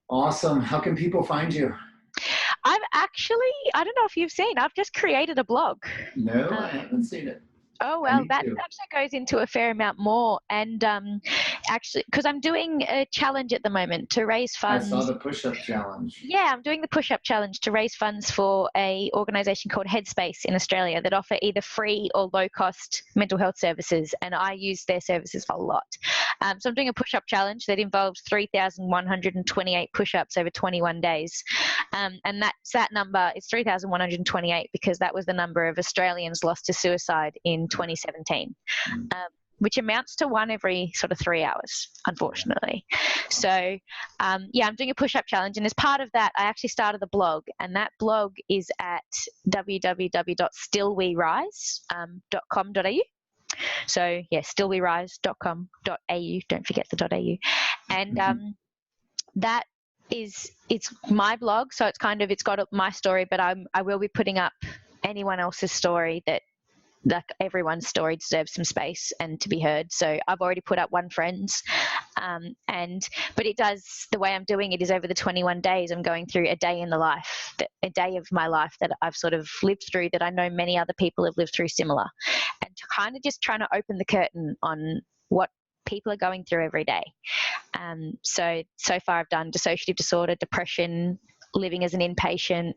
S1: Awesome. How can people find you?
S2: I don't know if you've seen, I've just created a blog.
S1: No, I haven't seen it.
S2: Oh, well, that actually goes into a fair amount more. And actually, because I'm doing a challenge at the moment to raise funds.
S1: I saw the push-up challenge.
S2: Yeah, I'm doing the push-up challenge to raise funds for a organisation called Headspace in Australia that offer either free or low-cost mental health services. And I use their services a lot. So I'm doing a push-up challenge that involves 3,128 push-ups over 21 days. And that number is 3,128 because that was the number of Australians lost to suicide in 2017, which amounts to one every sort of 3 hours, unfortunately. So, yeah, I'm doing a push-up challenge. And as part of that, I actually started a blog. And that blog is at www.stillwerise.com.au. So, yeah, stillwerise.com.au. Don't forget the .au. And it's my blog, so it's got my story, but I will be putting up anyone else's story that, like, everyone's story deserves some space and to be heard. So I've already put up one friend's, but the way I'm doing it is over the 21 days, I'm going through a day of my life that I've sort of lived through, that I know many other people have lived through similar, and to kind of just trying to open the curtain on what people are going through every day. So far I've done dissociative disorder, depression, living as an inpatient.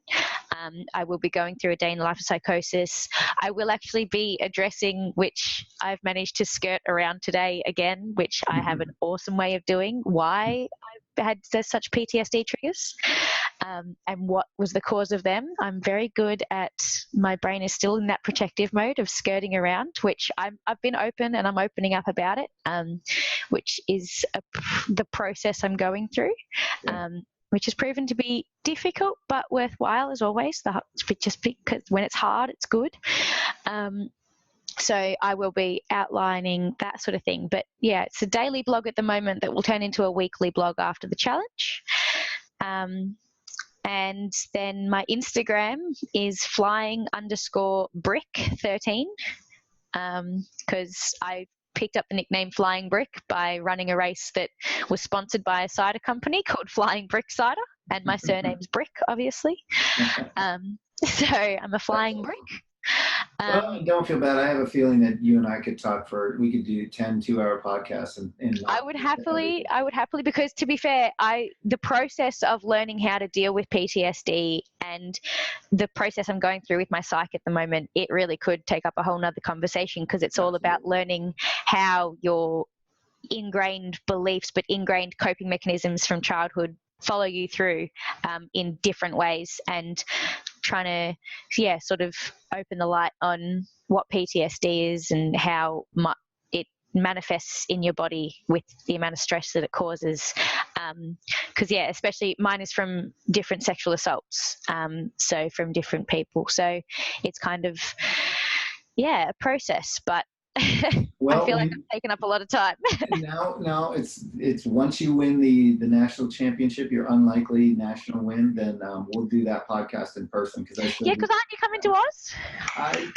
S2: I will be going through a day in the life of psychosis. I will actually be addressing, which I've managed to skirt around today again, which I have an awesome way of doing, why I've had such PTSD triggers, and what was the cause of them. I'm very good at, my brain is still in that protective mode of skirting around, which I've been open and I'm opening up about it, which is the process I'm going through. Which has proven to be difficult but worthwhile as always. Just because when it's hard, it's good. So I will be outlining that sort of thing. But yeah, it's a daily blog at the moment that will turn into a weekly blog after the challenge. And then my Instagram is flying_brick13, because I picked up the nickname Flying Brick by running a race that was sponsored by a cider company called Flying Brick Cider, and my surname's Brick, obviously. So I'm a flying brick.
S1: Well, don't feel bad. I have a feeling that you and I could we could do 10 2-hour podcasts. And
S2: I would happily, because to be fair, the process of learning how to deal with PTSD and the process I'm going through with my psych at the moment, it really could take up a whole nother conversation, because it's all about learning how your ingrained beliefs, but ingrained coping mechanisms from childhood follow you through in different ways, and trying to sort of open the light on what PTSD is and how it manifests in your body with the amount of stress that it causes, because especially mine is from different sexual assaults, so from different people, so it's kind of a process, but well, I feel like I've taken up a lot of time.
S1: No, it's once you win the national championship, your unlikely national win, then we'll do that podcast in person. Because aren't
S2: you coming to Oz?
S1: I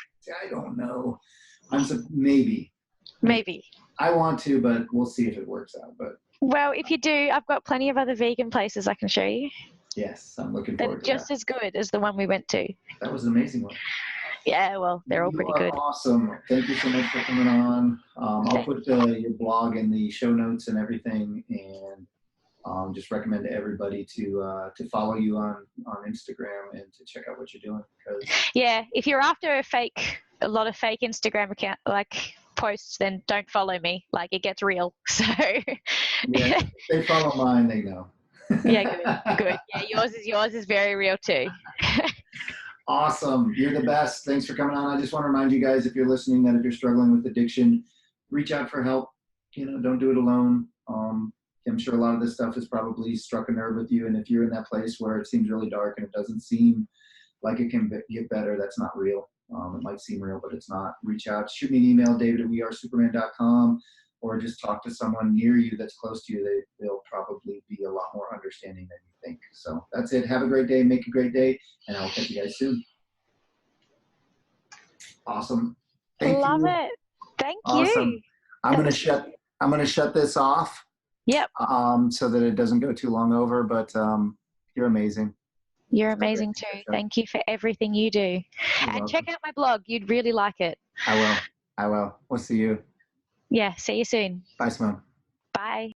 S1: don't know. Maybe. I want to, but we'll see if it works out. But
S2: well, if you do, I've got plenty of other vegan places I can show you.
S1: Yes, I'm looking forward to that.
S2: They're just as good as the one we went to.
S1: That was an amazing one.
S2: Yeah, well, they're all pretty good.
S1: Awesome. Thank you so much for coming on. I'll put your blog in the show notes and everything, and just recommend to everybody to follow you on Instagram and to check out what you're doing.
S2: Yeah, if you're after a lot of fake Instagram account posts, then don't follow me. It gets real. So
S1: yeah, if they follow mine, they know.
S2: Yeah, good. Yeah, yours is very real too.
S1: Awesome. You're the best. Thanks for coming on. I just want to remind you guys, if you're listening, that if you're struggling with addiction, reach out for help. Don't do it alone. I'm sure a lot of this stuff has probably struck a nerve with you. And if you're in that place where it seems really dark and it doesn't seem like it can get better, that's not real. It might seem real, but it's not. Reach out. Shoot me an email, david@wearesuperman.com, or just talk to someone near you that's close to you. They'll probably be a lot more understanding than you think. So that's it. Have a great day. Make a great day. And I will catch you guys soon. Awesome. Thank
S2: Love
S1: you.
S2: it. Thank
S1: Awesome.
S2: you.
S1: I'm gonna shut this off.
S2: Yep.
S1: So that it doesn't go too long over. But you're amazing.
S2: You're amazing too. Thank you for everything you do.
S1: You're
S2: and
S1: welcome.
S2: check out my blog. You'd really like it.
S1: I will. We'll see you.
S2: Yeah. See you soon.
S1: Bye, Simone.
S2: Bye.